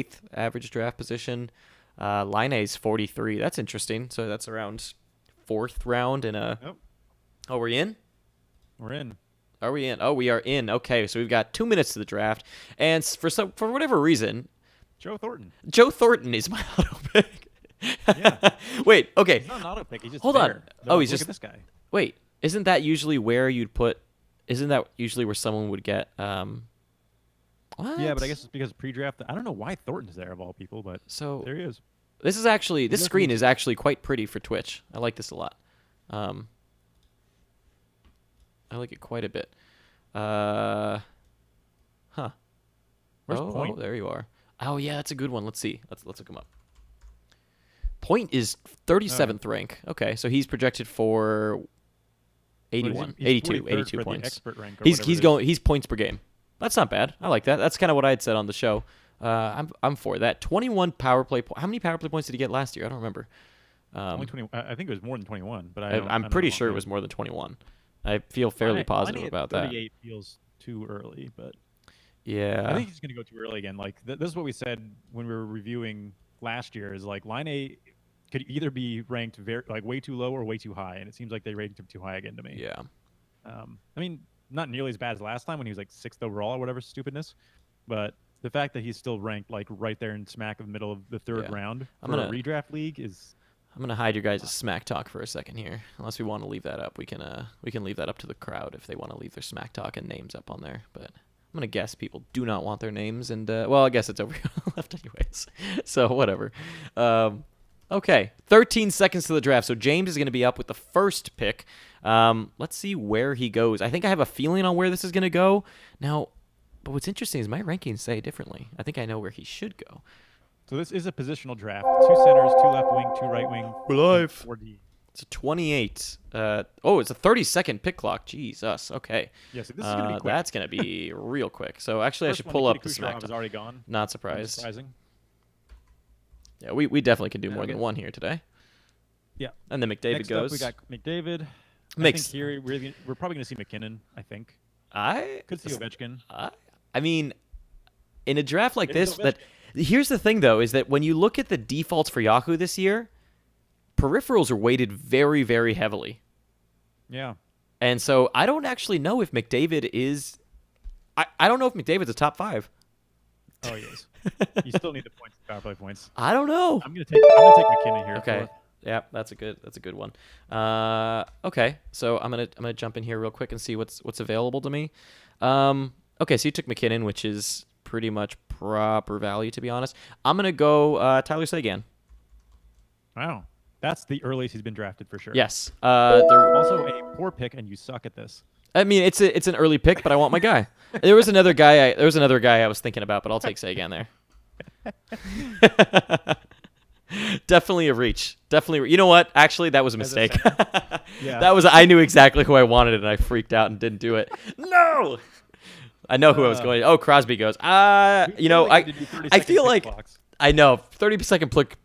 8th average draft position. Line A is 43. That's interesting. So that's around 4th round in a. Nope. Oh, we're in? We're in. Are we in? Oh, we are in. Okay, so we've got 2 minutes to the draft, and for whatever reason, Joe Thornton. Joe Thornton is my auto pick. Yeah. Wait. Okay. He's not an auto pick. He's just Hold on. there. Oh, he's look just at this guy. Wait. Isn't that usually where you'd put? Isn't that usually where someone would get? What? Yeah, but I guess it's because pre-draft. I don't know why Thornton's there of all people, but So there he is. this screen is actually quite pretty for Twitch. I like this a lot. I like it quite a bit. Huh. Where's Point? Oh, there you are. Oh yeah, that's a good one. Let's see. Let's look him up. Point is 37th rank. Okay, so he's projected for 81, He's 82, 43rd 82 for the points. expert rank or He's whatever it is. going. He's points per game. That's not bad. I like that. That's kind of what I had said on the show. I'm for that. 21 power play. How many power play points did he get last year? I don't remember. Only 20. I think it was more than 21, but I'm pretty sure it was more than 21. I feel fairly positive about that. 38 feels too early, but Yeah. I think he's going to go too early again. Like this is what we said when we were reviewing last year. Is like line A could either be ranked way too low or way too high, and it seems like they ranked him too high again to me. Yeah. I mean, not nearly as bad as last time when he was like 6th overall or whatever stupidness, but the fact that he's still ranked like right there in smack in the middle of the third round for a redraft league is. I'm gonna hide your guys' smack talk for a second here. Unless we want to leave that up, we can leave that up to the crowd if they want to leave their smack talk and names up on there. But I'm gonna guess people do not want their names, and well, I guess it's over here on the left anyways. So whatever. Okay, 13 seconds to the draft. So James is gonna be up with the first pick. Let's see where he goes. I think I have a feeling on where this is gonna go now. But what's interesting is my rankings say differently. I think I know where he should go. So this is a positional draft. 2 centers, 2 left wing, 2 right wing. We're live. 4D. It's a 28. It's a 30-second pick clock. Jesus. Okay. Yeah, so this is gonna be quick. That's gonna be real kushow. So actually, First I should one, pull up the Nikita Kucherov SmackDown. is already gone. Not surprised. Surprising. Yeah, we definitely can do more Okay. than one here today. Yeah. And then McDavid Next goes. up, we got McDavid. I Makes- think here we're probably going to see McKinnon, I think. I Could see Ovechkin. I mean, in a draft like Maybe this, here's the thing though, is that when you look at the defaults for Yahoo this year, peripherals are weighted very, very heavily. Yeah. And so I don't actually know if McDavid is. I don't know if McDavid's a top 5. Oh, yes. You still need the points, power play points. I don't know. I'm gonna take McKinnon here. Okay. Fourth. Yeah, that's a good one. Okay, so I'm gonna jump in here real quick and see what's available to me. Okay, so you took McKinnon, which is pretty much proper value, to be honest. I'm gonna go Tyler Seguin. Wow. That's the earliest he's been drafted for sure. Yes. Also a poor pick, and you suck at this. I mean, it's an early pick, but I want my guy. There was another guy I was thinking about, but I'll take Seguin there. Definitely a reach. You know what? Actually, that was a mistake. Yeah. I knew exactly who I wanted, and I freaked out and didn't do it. No. I know who I was going. Oh, Crosby goes. I feel like I know 30-second click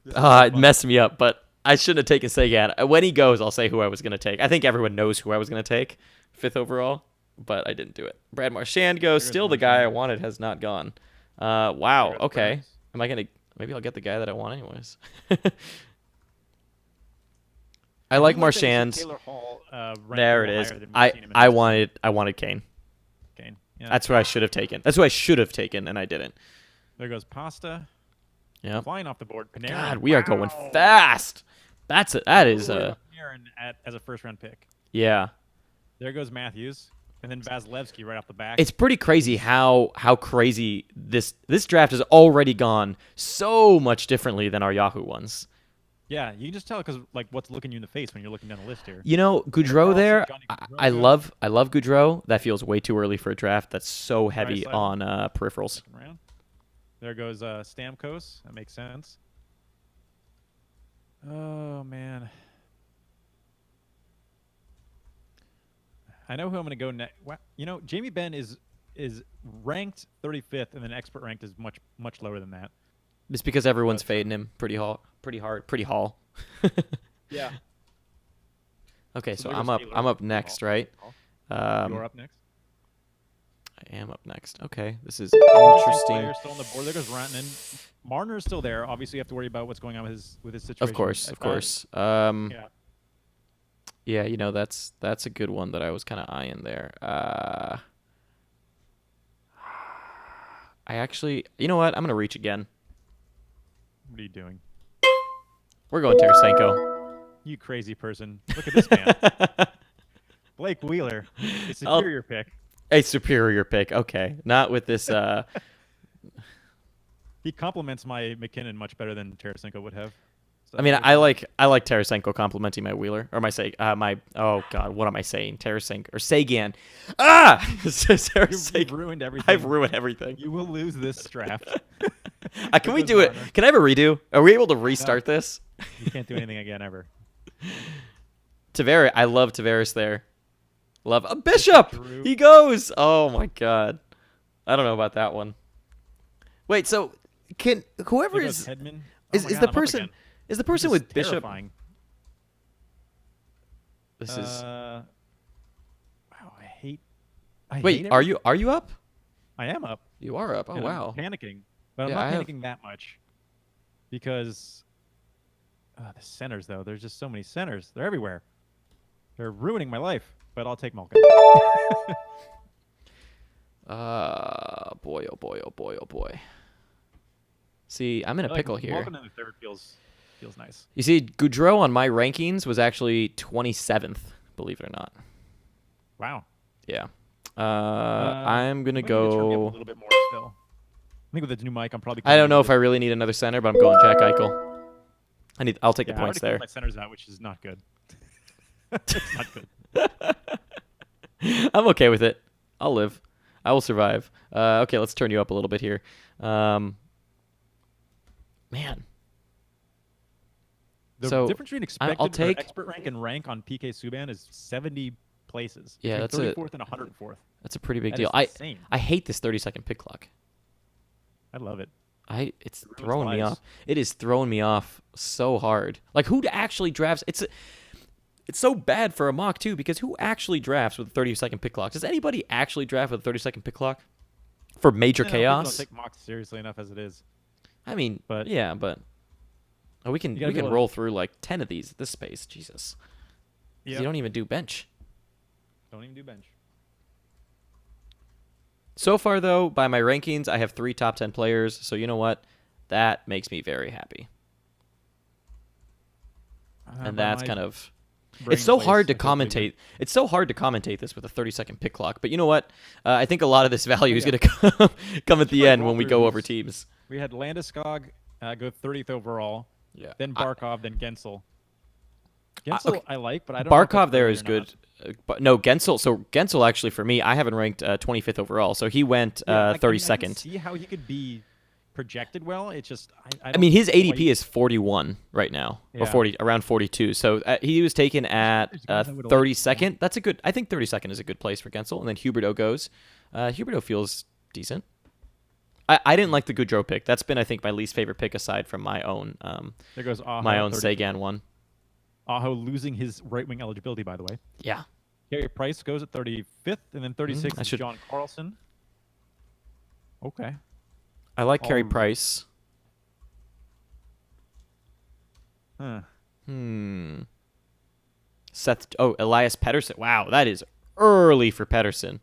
messed me up, but I shouldn't have taken Seguin. When he goes, I'll say who I was going to take. I think everyone knows who I was going to take, 5th overall, but I didn't do it. Brad Marchand goes. Still, the guy I wanted has not gone. Wow. Okay. Am I gonna? Maybe I'll get the guy that I want anyways. I like Marchand. There it is. I wanted Kane. Kane. Yeah. That's what I should have taken. That's what I should have taken, and I didn't. There goes Pasta. Yeah. Flying off the board. Panarin. God, we are going fast. That is Panarin as a first-round pick. Yeah. There goes Matthews, and then Vasilevsky right off the back. It's pretty crazy how crazy this draft has already gone so much differently than our Yahoo ones. Yeah, you can just tell because like what's looking you in the face when you're looking down the list here. You know, Goudreau there. Johnny Gaudreau I good. love Goudreau. That feels way too early for a draft. That's so heavy on peripherals. Second round. There goes Stamkos. That makes sense. Oh man. I know who I'm going to go next. You know, Jamie Benn is ranked 35th, and then expert ranked is much lower than that. It's because everyone's fading him pretty hard. Yeah. Okay, So so there I'm goes up. Taylor. I'm up next, right? You're up next. I am up next. Okay, this is Interesting interesting. player still on the board. There goes Rantanen. Marner is still there. Obviously, you have to worry about what's going on with his situation. Of course, of course. Yeah. Yeah, you know, that's a good one that I was kind of eyeing there. I actually, you know what? I'm gonna reach again. What are you doing? We're going Tarasenko. You crazy person! Look at this man, Blake Wheeler. A superior pick. A superior pick. Okay, not with this. He complements my McKinnon much better than Tarasenko would have. So I mean, I like Tarasenko complimenting my Wheeler or my oh god, what am I saying? Tarasenko or Sagan. Ah, You've ruined everything. I've ruined everything. You will lose this draft. Can we do it? Can I have a redo? Are we able to restart this? You can't do anything again ever. Tavares, I love Tavares there. Love a Bishop. He goes. Oh my god, I don't know about that one. Wait, so can whoever is Hedman? is the person? Is the person with Bishop? Terrifying. This is. Wow, I hate. Wait, are you up? I am up. You are up. Oh wow. I'm panicking, but I'm not panicking that much because the centers though. There's just so many centers. They're everywhere. They're ruining my life. But I'll take Malkin. Boy, oh boy, oh boy, oh boy. See, I'm in a pickle here. Malkin in the third feels nice. You see, Goudreau on my rankings was actually 27th, believe it or not. Wow. Yeah. I'm gonna go a little bit more still. I think with the new mic, I'm probably. I don't know if I really need another center, but I'm going Jack Eichel. I'll take the points there. My centers out, which is not good. It's not good. I'm okay with it. I'll live. I will survive. Okay, let's turn you up a little bit here. Man. The difference between expected expert rank and rank on PK Subban is 70 places. Yeah, that's 34th and 104th. That's a pretty big deal. Insane. I hate this 30-second pick clock. I love it. It's throwing me off. It is throwing me off so hard. Like, who actually drafts? It's so bad for a mock, too, because who actually drafts with a 30-second pick clock? Does anybody actually draft with a 30-second pick clock for major chaos? Don't take mocks seriously enough as it is. I mean, but we can roll through like 10 of these at this space. Jesus. Yep. You don't even do bench. Don't even do bench. So far, though, by my rankings, I have 3 top 10 players. So you know what? That makes me very happy. And that's kind of... It's so hard to commentate. It's so hard to commentate this with a 30-second pick clock. But you know what? I think a lot of this value is going to come at the end when we go over teams. We had Landeskog go 30th overall. Yeah. Then Barkov, then Gensel. Gensel okay. I like, but I don't Barkov there is good. But no, Gensel. So Gensel actually for me, I haven't ranked 25th overall. So he went 32nd. I can see how he could be projected well. It's just I mean his ADP is 41 right now, or 40 around 42. So he was taken at 32nd. That's a good. I think 32nd is a good place for Gensel. And then Huberdeau goes. Huberdeau feels decent. I didn't like the Goudreau pick. That's been I think my least favorite pick aside from my own. There goes Aho, my own Sagan one. Aho losing his right wing eligibility, by the way. Yeah. Carey Price goes at 35th, and then 36th is John Carlson. Okay. I like Carey Price. Elias Pettersson. Wow, that is early for Pettersson.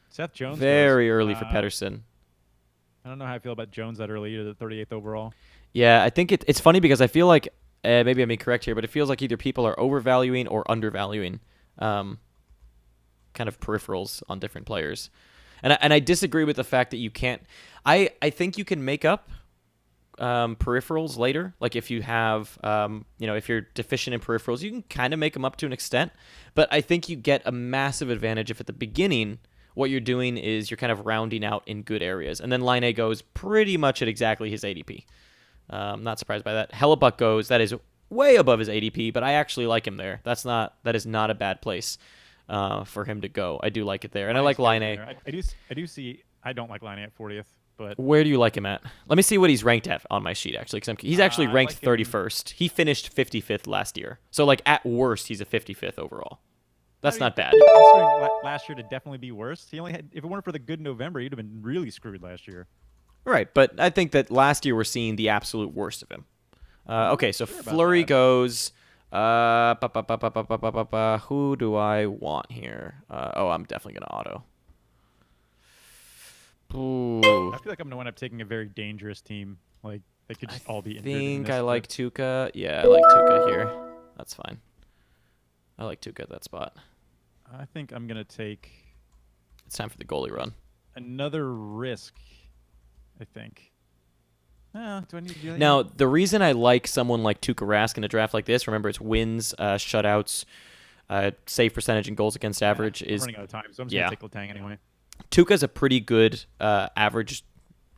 Seth Jones. Very early for Pettersson. I don't know how I feel about Jones that early, the 38th overall. Yeah, I think it's funny because I feel like maybe I'm incorrect here, but it feels like either people are overvaluing or undervaluing kind of peripherals on different players. And I disagree with the fact that you can't. I think you can make up peripherals later. Like if you have, if you're deficient in peripherals, you can kind of make them up to an extent. But I think you get a massive advantage if at the beginning what you're doing is you're kind of rounding out in good areas. And then Line A goes pretty much at exactly his ADP. I'm not surprised by that. Hellebuck goes, that is way above his ADP, but I actually like him there. That is not a bad place for him to go. I do like it there. And I like Line A. I do see, I don't like Line A at 40th. But where do you like him at? Let me see what he's ranked at on my sheet, actually. Because he's actually ranked 31st. He finished 55th last year. So, like, at worst, he's a 55th overall. That's not bad. Considering last year to definitely be worse. He only had, if it weren't for the good November, he'd have been really screwed last year. Right, but I think that last year we're seeing the absolute worst of him. Okay, so sure Fleury goes. Who do I want here? I'm definitely gonna auto. Ooh. I feel like I'm gonna end up taking a very dangerous team. Like they could just all be injured. I think I like Tuukka. Yeah, I like Tuukka here. That's fine. I like Tuukka at that spot. I think I'm gonna take. It's time for the goalie run. Another risk. I think. Do I need to do that? Now, the reason I like someone like Tuukka Rask in a draft like this, remember it's wins, shutouts, save percentage, and goals against average. I'm running out of time, so I'm just gonna take Letang anyway. Tuukka's a pretty good average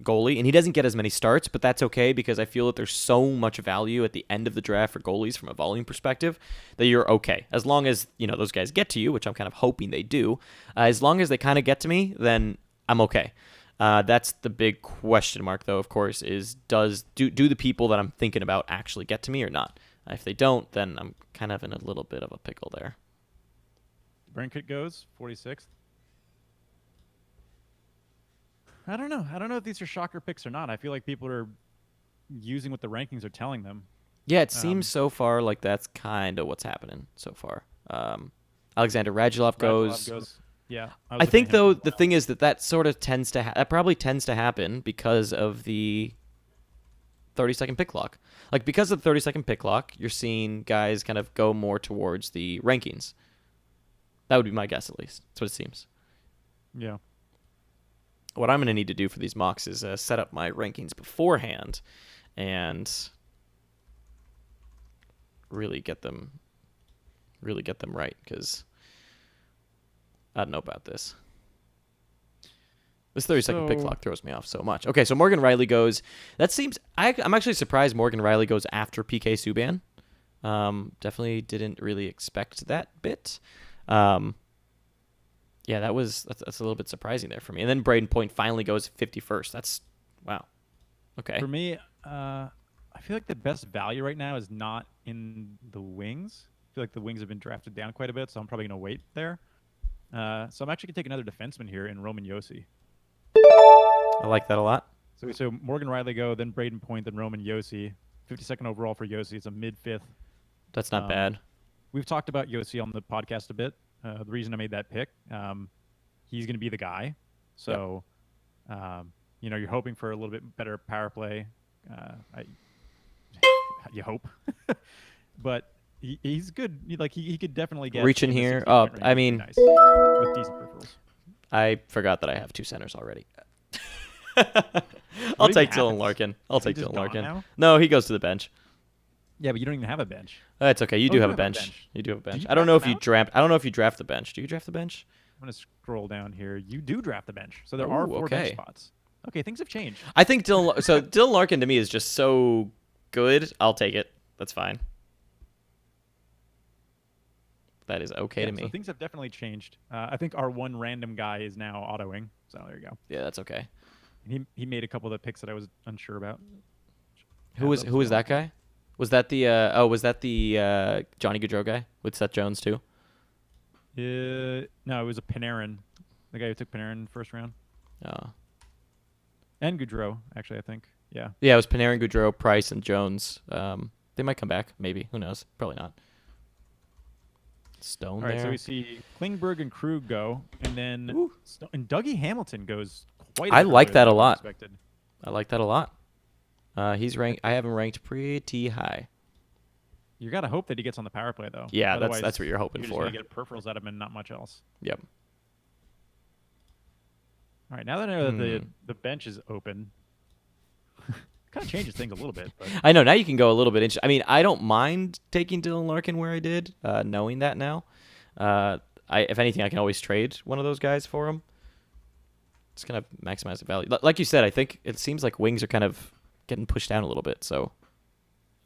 goalie, and he doesn't get as many starts, but that's okay because I feel that there's so much value at the end of the draft for goalies from a volume perspective that you're okay. As long as, those guys get to you, which I'm kind of hoping they do, as long as they kind of get to me, then I'm okay. That's the big question mark, though, of course, is do the people that I'm thinking about actually get to me or not? If they don't, then I'm kind of in a little bit of a pickle there. Brinkett goes 46th. I don't know. I don't know if these are shocker picks or not. I feel like people are using what the rankings are telling them. Yeah, it seems so far like that's kind of what's happening so far. Alexander Radulov goes. Yeah. I think, though, the thing is that sort of tends to that probably tends to happen because of the 30-second pick clock. Like, because of the 30-second pick clock, you're seeing guys kind of go more towards the rankings. That would be my guess, at least. That's what it seems. Yeah. What I'm going to need to do for these mocks is set up my rankings beforehand and really get them right, because I don't know about this. This 30-second pick clock throws me off so much. Okay, so Morgan Rielly goes. That seems. I'm actually surprised Morgan Rielly goes after PK Subban. Definitely didn't really expect that bit. Yeah, that's a little bit surprising there for me. And then Braden Point finally goes 51st. That's wow. Okay. For me, I feel like the best value right now is not in the wings. I feel like the wings have been drafted down quite a bit, so I'm probably going to wait there. So I'm actually going to take another defenseman here in Roman Josi. I like that a lot. So Morgan Rielly go, then Braden Point, then Roman Josi. 52nd overall for Josi. It's a mid-5th. That's not bad. We've talked about Josi on the podcast a bit. The reason I made that pick, he's going to be the guy. So, you're hoping for a little bit better power play. You hope. But he's good. He could definitely get reach in here. Oh, I mean, nice, with decent peripherals. I forgot that I have two centers already. I'll take Dylan Larkin. I'll take Dylan Larkin. No, he goes to the bench. Yeah, but you don't even have a bench. That's okay. You do have a bench. You do have a bench. I don't know if you draft. I don't know if you draft the bench. Do you draft the bench? I'm gonna scroll down here. You do draft the bench, so there are 4 bench spots. Okay, things have changed. I think Dylan Larkin to me is just so good. I'll take it. That's fine. That is okay to me. So things have definitely changed. I think our one random guy is now autoing. So there you go. Yeah, that's okay. He made a couple of the picks that I was unsure about. Who was that guy? Was that the Johnny Gaudreau guy with Seth Jones too? No, it was a Panarin, the guy who took Panarin first round. Oh. And Gaudreau, actually, I think. Yeah. Yeah, it was Panarin, Gaudreau, Price, and Jones. They might come back, maybe. Who knows? Probably not. Stone. All right, so we see Klingberg and Krug go, and then and Dougie Hamilton goes quite. I like that a lot. I like that a lot. He's ranked. I have him ranked pretty high. You gotta hope that he gets on the power play, though. Yeah, otherwise, that's what you're hoping for. You're just gonna get peripherals out of him and not much else. Yep. All right, now that I know that the bench is open, kind of changes things a little bit. But. I know now you can go a little bit. I mean, I don't mind taking Dylan Larkin where I did, knowing that now. If anything, I can always trade one of those guys for him. It's kind of maximize the value. Like you said, I think it seems like wings are kind of getting pushed down a little bit, so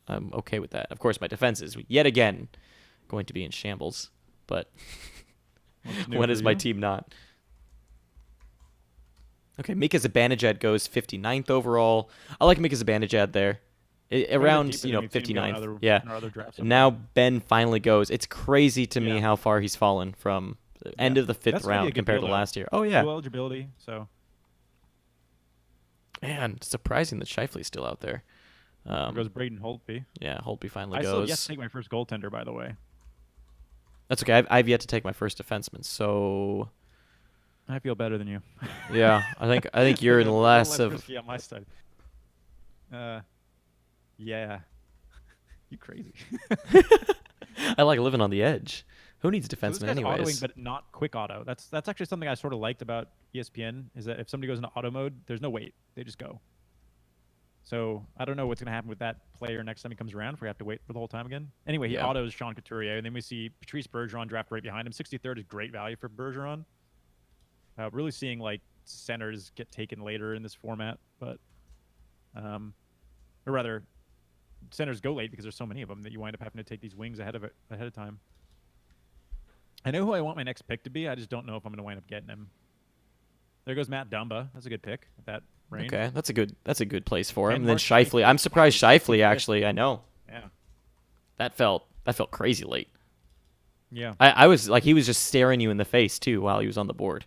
I'm okay with that. Of course, my defense is yet again going to be in shambles, but when is my team not? Okay, Mika Zibanejad goes 59th overall. I like Mika Zibanejad there. Around, deeper than we've seen him go in 59th. Yeah. in our other drafts. Now Ben finally goes. It's crazy to me Yeah. how far he's fallen from the end of the 5th That's gonna be a round good compared deal, to though. last year. Oh yeah. Dual eligibility. So Man, surprising that Scheifele's still out there. there goes Braden Holtby. Yeah, Holtby finally I goes. still have yet to take my first goaltender, by the way. That's okay. I've yet to take my first defenseman, so I feel better than you. yeah, I think you're in A little less less of. risky on my side. Yeah. You crazy. I like living on the edge. Who needs So this defenseman guy's anyways? autoing, but not quick auto. That's actually something I sort of liked about ESPN is that if somebody goes into auto mode, there's no wait. They just go. So I don't know what's going to happen with that player next time he comes around if we have to wait for the whole time again. Anyway, he Yeah. autos Sean Couturier, and then we see Patrice Bergeron draft right behind him. 63rd is great value for Bergeron. Really seeing like centers get taken later in this format, but or rather, centers go late because there's so many of them that you wind up having to take these wings ahead of time. I know who I want my next pick to be. I just don't know if I'm going to wind up getting him. There goes Matt Dumba. That's a good pick at that range. Okay, that's a good place for him. And And then Mark Scheifele. Scheifele. I'm surprised Scheifele 65th. actually. I know Yeah. that felt crazy late. Yeah. I was like he was just staring you in the face too while he was on the board.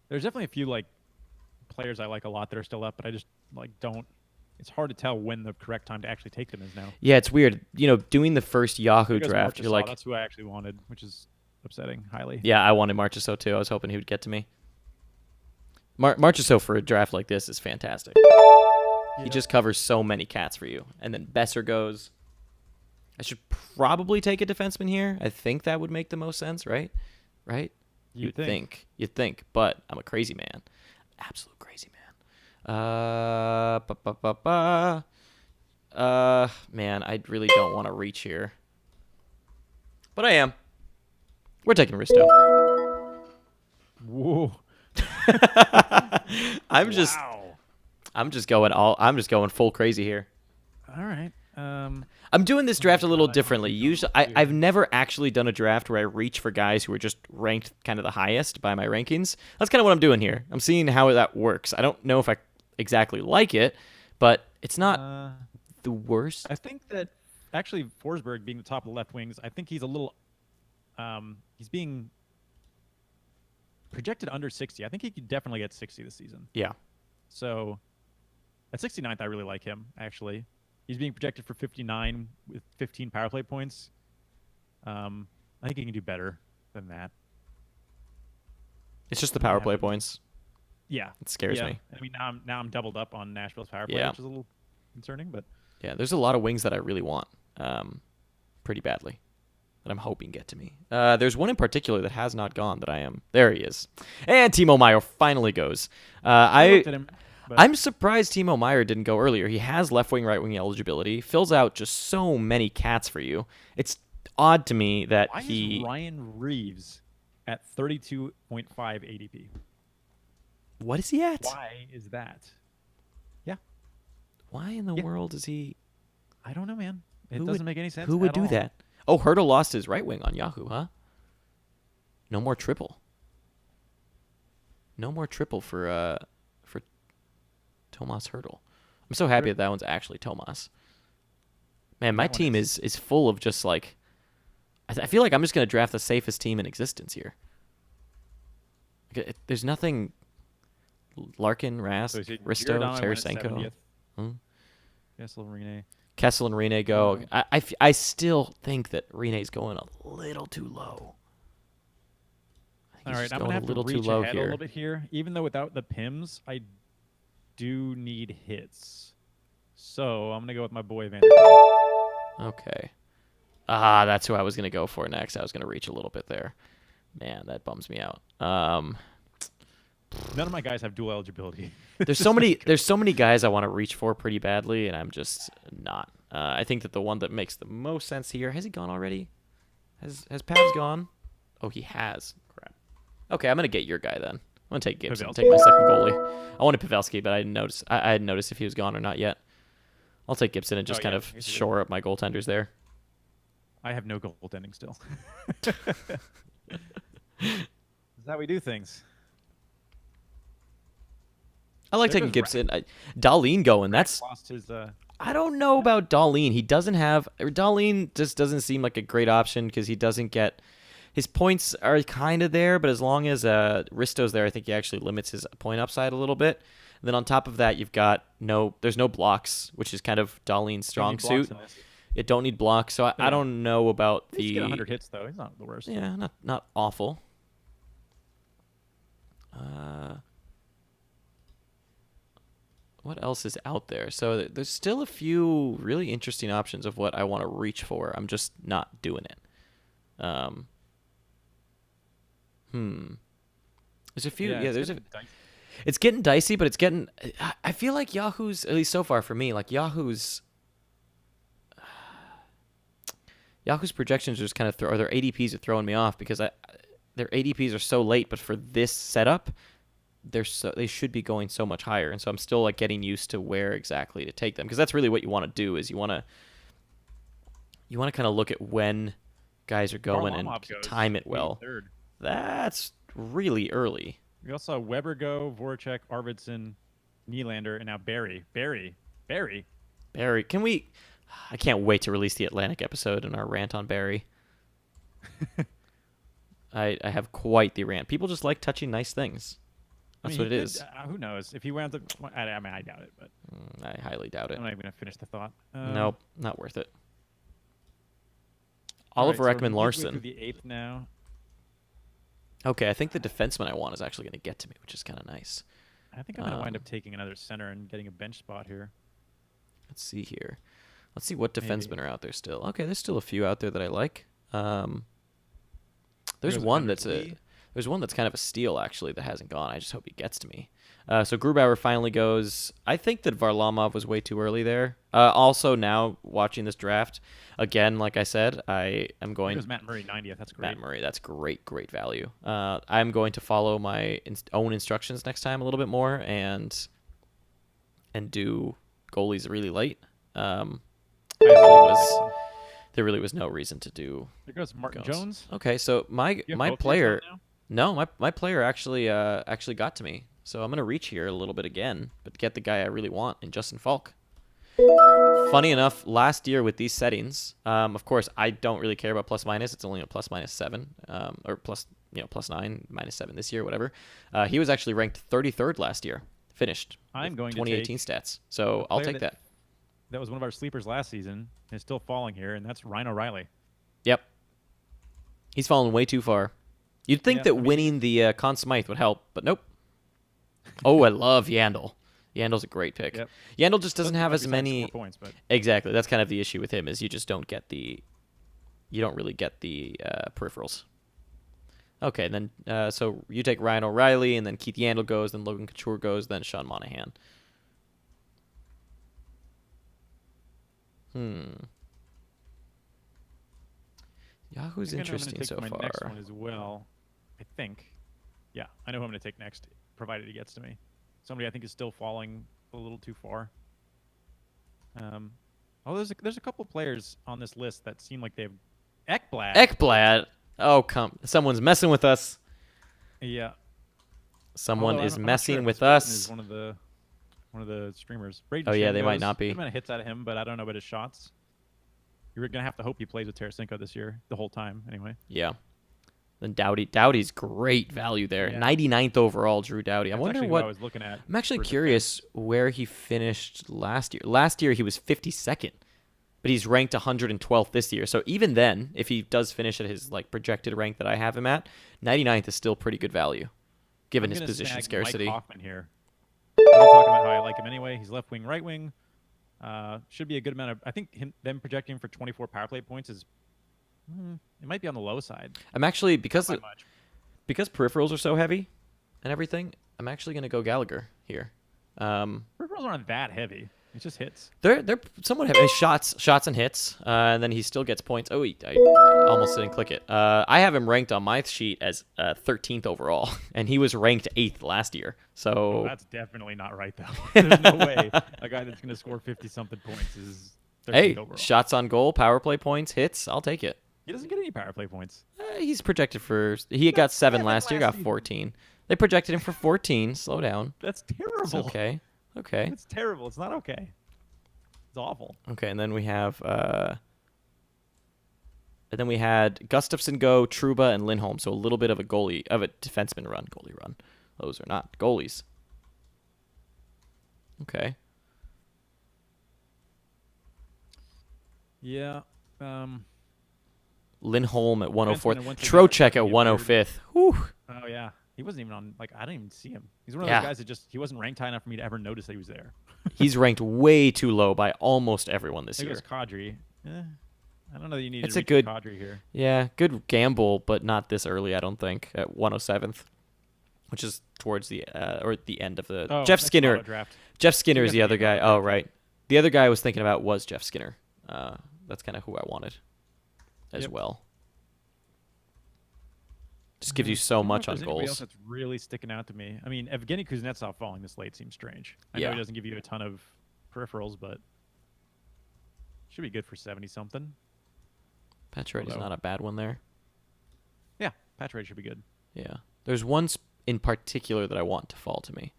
There's definitely a few like players I like a lot that are still up, but I just like don't. It's hard to tell when the correct time to actually take them is now. Yeah, it's weird. Doing the first Yahoo Because draft, you're like, that's who I actually wanted, which is upsetting highly. yeah, I wanted Marchessault too. I was hoping he would get to me. Marchessault for a draft like this is fantastic. He just covers so many cats for you. And then Besser goes. I should probably take a defenseman here. I think that would make the most sense, right? Right? You'd think. You'd think. But I'm a crazy man. Absolute crazy man. Man, I really don't want to reach here. But I am. We're taking Risto. Whoa. I'm just going full crazy here. All right. I'm doing this draft a little differently. Usually, I've never actually done a draft where I reach for guys who are just ranked kind of the highest by my rankings. That's kind of what I'm doing here. I'm seeing how that works. I don't know if I exactly like it, but it's not the worst. I think that actually Forsberg being the top of the left wings, I think he's a little. He's being projected under 60. I think he could definitely get 60 this season. Yeah. So at 69th, I really like him, actually. He's being projected for 59 with 15 power play points. I think he can do better than that. It's just the power play points. Yeah. It scares me. I mean, now I'm doubled up on Nashville's power play, Yeah. which is a little concerning, but Yeah, there's a lot of wings that I really want pretty badly that I'm hoping get to me. There's one in particular that has not gone that I am. There he is. And Timo Meier finally goes. I looked at him, but I'm surprised Timo Meier didn't go earlier. He has left wing, right wing eligibility. Fills out just so many cats for you. It's odd to me that why is Ryan Reeves at 32.5 ADP? What is he at? Why is that? Yeah. Why in the world is he? I don't know, man. It Who doesn't would- make any sense. Who would at do all. that? Oh, Hertl lost his right wing on Yahoo, huh? No more triple. No more triple for Tomas Hertl. I'm so happy that one's actually Tomas. Man, my That one team is full of just like. I feel like I'm just gonna draft the safest team in existence here. There's nothing. Larkin, Rask, So you see Risto, Giordano went at Tarasenko. 70th. Hmm? Kessel, Rene. Kessel and Rene go. I still think that Rene's going a little too low. I think All he's right, just I'm going gonna have a little to too reach low ahead a here. little bit here. Even though without the Pims, I do need hits. So I'm gonna go with my boy Van. Okay. That's who I was gonna go for next. I was gonna reach a little bit there. Man, that bums me out. None of my guys have dual eligibility. There's so many guys I want to reach for pretty badly, and I'm just not. I think that the one that makes the most sense here, has he gone already? Has Pavs gone? Oh, he has. Crap. Okay, I'm gonna get your guy then. I'm gonna take Gibson. Pavelski. Take my second goalie. I wanted Pavelski, but I didn't notice. I hadn't noticed if he was gone or not yet. I'll take Gibson and just kind of he's good. shore up my goaltenders there. I have no goaltending still. Is that how we do things? I like There taking goes Gibson. Dahlin going. That's lost his. I don't know about Dahlin. He doesn't have Dahlin just doesn't seem like a great option because he doesn't get his points are kind of there, but as long as Risto's there, I think he actually limits his point upside a little bit. And then on top of that, you've got there's no blocks, which is kind of Dahlin's strong suit. You don't need blocks, so I don't know about He's get 100 hits though. He's not the worst. Yeah, not awful. What else is out there? So there's still a few really interesting options of what I want to reach for. I'm just not doing it. There's a few. Yeah, it's getting dicey, but it's getting. I feel like Yahoo's, at least so far for me, like Yahoo's projections are just kind of or their ADPs are throwing me off because their ADPs are so late, but for this setup, they should be going so much higher, and so I'm still like getting used to where exactly to take them because that's really what you want to do is you want to kind of look at when guys are going and time it well. That's really early. We also saw Weber go, Voracek, Arvidsson, Nylander, and now Barry. Can we? I can't wait to release the Atlantic episode and our rant on Barry. I have quite the rant. People just like touching nice things. That's what it is. Who knows? If he wound up... I doubt it, but... I highly doubt it. I'm not even going to finish the thought. Nope, not worth it. Oliver Ekman-Larsson. The 8th now. Okay, I think the defenseman I want is actually going to get to me, which is kind of nice. I think I'm going to wind up taking another center and getting a bench spot here. Let's see here. Let's see what defensemen are out there still. Okay, there's still a few out there that I like. There's one that's kind of a steal actually that hasn't gone. I just hope he gets to me. So Grubauer finally goes. I think that Varlamov was way too early there. Also now watching this draft again, like I said, I am going. It was Matt Murray 90th. That's great. Matt Murray, that's great value. I'm going to follow my own instructions next time a little bit more and do goalies really late. There really was no reason to do. There goes Martin Jones. Okay, so my player. No, my player actually got to me. So I'm going to reach here a little bit again, but get the guy I really want in Justin Falk. Funny enough, last year with these settings, of course, I don't really care about plus minus. It's only a plus minus 7, or plus 9, minus 7 this year, whatever. He was actually ranked 33rd last year, finished. I'm going 2018 to take stats. So I'll take that. That was one of our sleepers last season, and is still falling here, and that's Ryan O'Reilly. Yep. He's fallen way too far. You'd think that winning the Conn Smythe would help, but nope. Oh, I love Yandel. Yandel's a great pick. Yep. Yandel just doesn't have as many points, but exactly. That's kind of the issue with him is you just don't get you don't really get the peripherals. Okay, then so you take Ryan O'Reilly, and then Keith Yandel goes, then Logan Couture goes, then Sean Monahan. Yahoo's interesting so far. I'm going to take my next one as well, I think. Yeah, I know who I'm going to take next, provided he gets to me. Somebody I think is still falling a little too far. There's a couple players on this list that seem like they have Ekblad. Oh, someone's messing with us. Yeah. Someone is messing with us. Is one of the streamers. Oh yeah, they might not be. Good amount of hits out of him, but I don't know about his shots. You're gonna have to hope he plays with Tarasenko this year, the whole time, anyway. Yeah. Then Doughty's great value there. Yeah. 99th overall, Drew Doughty. I wonder what I was looking at. I'm actually curious where he finished last year. Last year he was 52nd, but he's ranked 112th this year. So even then, if he does finish at his projected rank that I have him at, 99th is still pretty good value, given his position scarcity. Mike Hoffman here. I've been talking about how I like him anyway. He's left wing, right wing. Should be a good amount of. I think them projecting him for 24 power play points is. It might be on the low side. I'm actually because peripherals are so heavy and everything. I'm actually going to go Gallagher here. Peripherals aren't that heavy. It's just hits. They're somewhat heavy. Shots and hits, and then he still gets points. Oh, I almost didn't click it. I have him ranked on my sheet as 13th overall, and he was ranked 8th last year. So that's definitely not right, though. There's no way a guy that's going to score 50-something points is 13th overall. Shots on goal, power play points, hits. I'll take it. He doesn't get any power play points. He's projected for. He got 7 last year. Got 14. They projected him for 14. Slow down. That's It's terrible. okay. Okay. It's terrible. It's not okay. It's awful. Okay, and then we have and then we had Gustafson go, Trouba, and Lindholm. So a little bit of a defenseman run. Goalie run. Those are not goalies. Okay. Yeah. Lindholm at 104th. Defenseman, one thing Trocheck that at would be weird. 105th. Whew. Oh yeah. He wasn't even on. Like I didn't even see him. He's one of Yeah. those guys that just he wasn't ranked high enough for me to ever notice that he was there. He's ranked way too low by almost everyone this There year. goes Kadri. I don't know that you need It's to a reach good- Kadri here. Yeah, good gamble, but not this early, I don't think, at 107th, which is towards the or at the end of the Jeff next Skinner. auto draft. Jeff Skinner is got the other the guy. auto Oh, right. The other guy I was thinking about was Jeff Skinner. That's kind of who I wanted as Yep. well. Just gives you so much on Anybody else goals. that's really sticking out to me. I mean, Evgeny Kuznetsov falling this late seems strange. I Yeah. know he doesn't give you a ton of peripherals, but should be good for 70 something. Pacioretty's Although- not a bad one there. Yeah, patch rate should be good. Yeah. There's one in particular that I want to fall to me.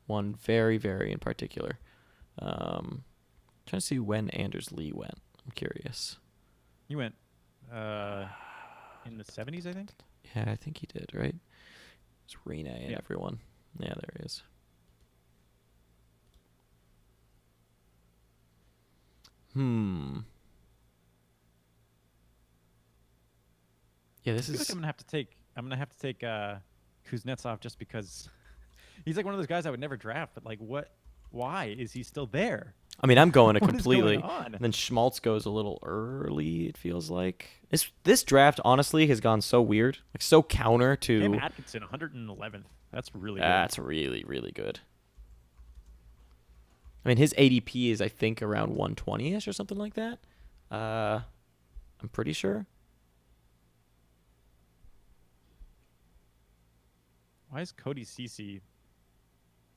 One very, very in particular. Trying to see when Anders Lee went. I'm curious. He went in the 70s, I think. Yeah, I think he did, right? It's Rene and Yeah. everyone. Yeah, there he is. Yeah, this I feel like is... I'm gonna have to take Kuznetsov just because he's like one of those guys I would never draft. But like, what? Why is he still there? I mean, I'm going to What is completely... going on? And then Schmaltz goes a little early, it feels like. This draft, honestly, has gone so weird. Like, so counter to... Cam Atkinson, 111th. That's really good. That's really, really good. I mean, his ADP is, I think, around 120-ish or something like that. I'm pretty sure. Why is Cody Ceci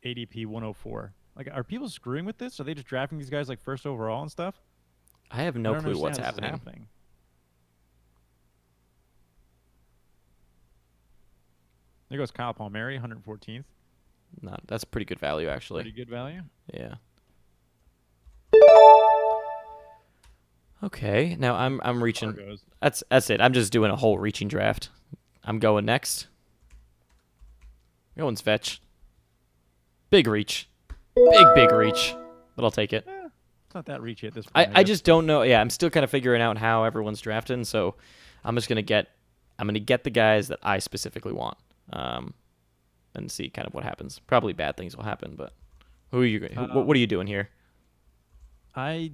ADP 104? Like, are people screwing with this? Are they just drafting these guys like first overall and stuff? I have I no don't clue what's understand how this is happening. There goes Kyle Palmieri, 114th. That's pretty good value, actually. Pretty good value. Yeah. Okay, now I'm reaching. Argos. That's it. I'm just doing a whole reaching draft. I'm going next. Going Svetch. Big reach. Big reach. But I'll take it. It's not that reachy at this point. I guess. just don't know. Yeah, I'm still kind of figuring out how everyone's drafting, so I'm just gonna get the guys that I specifically want, and see kind of what happens. Probably bad things will happen, but what are you doing here? I'm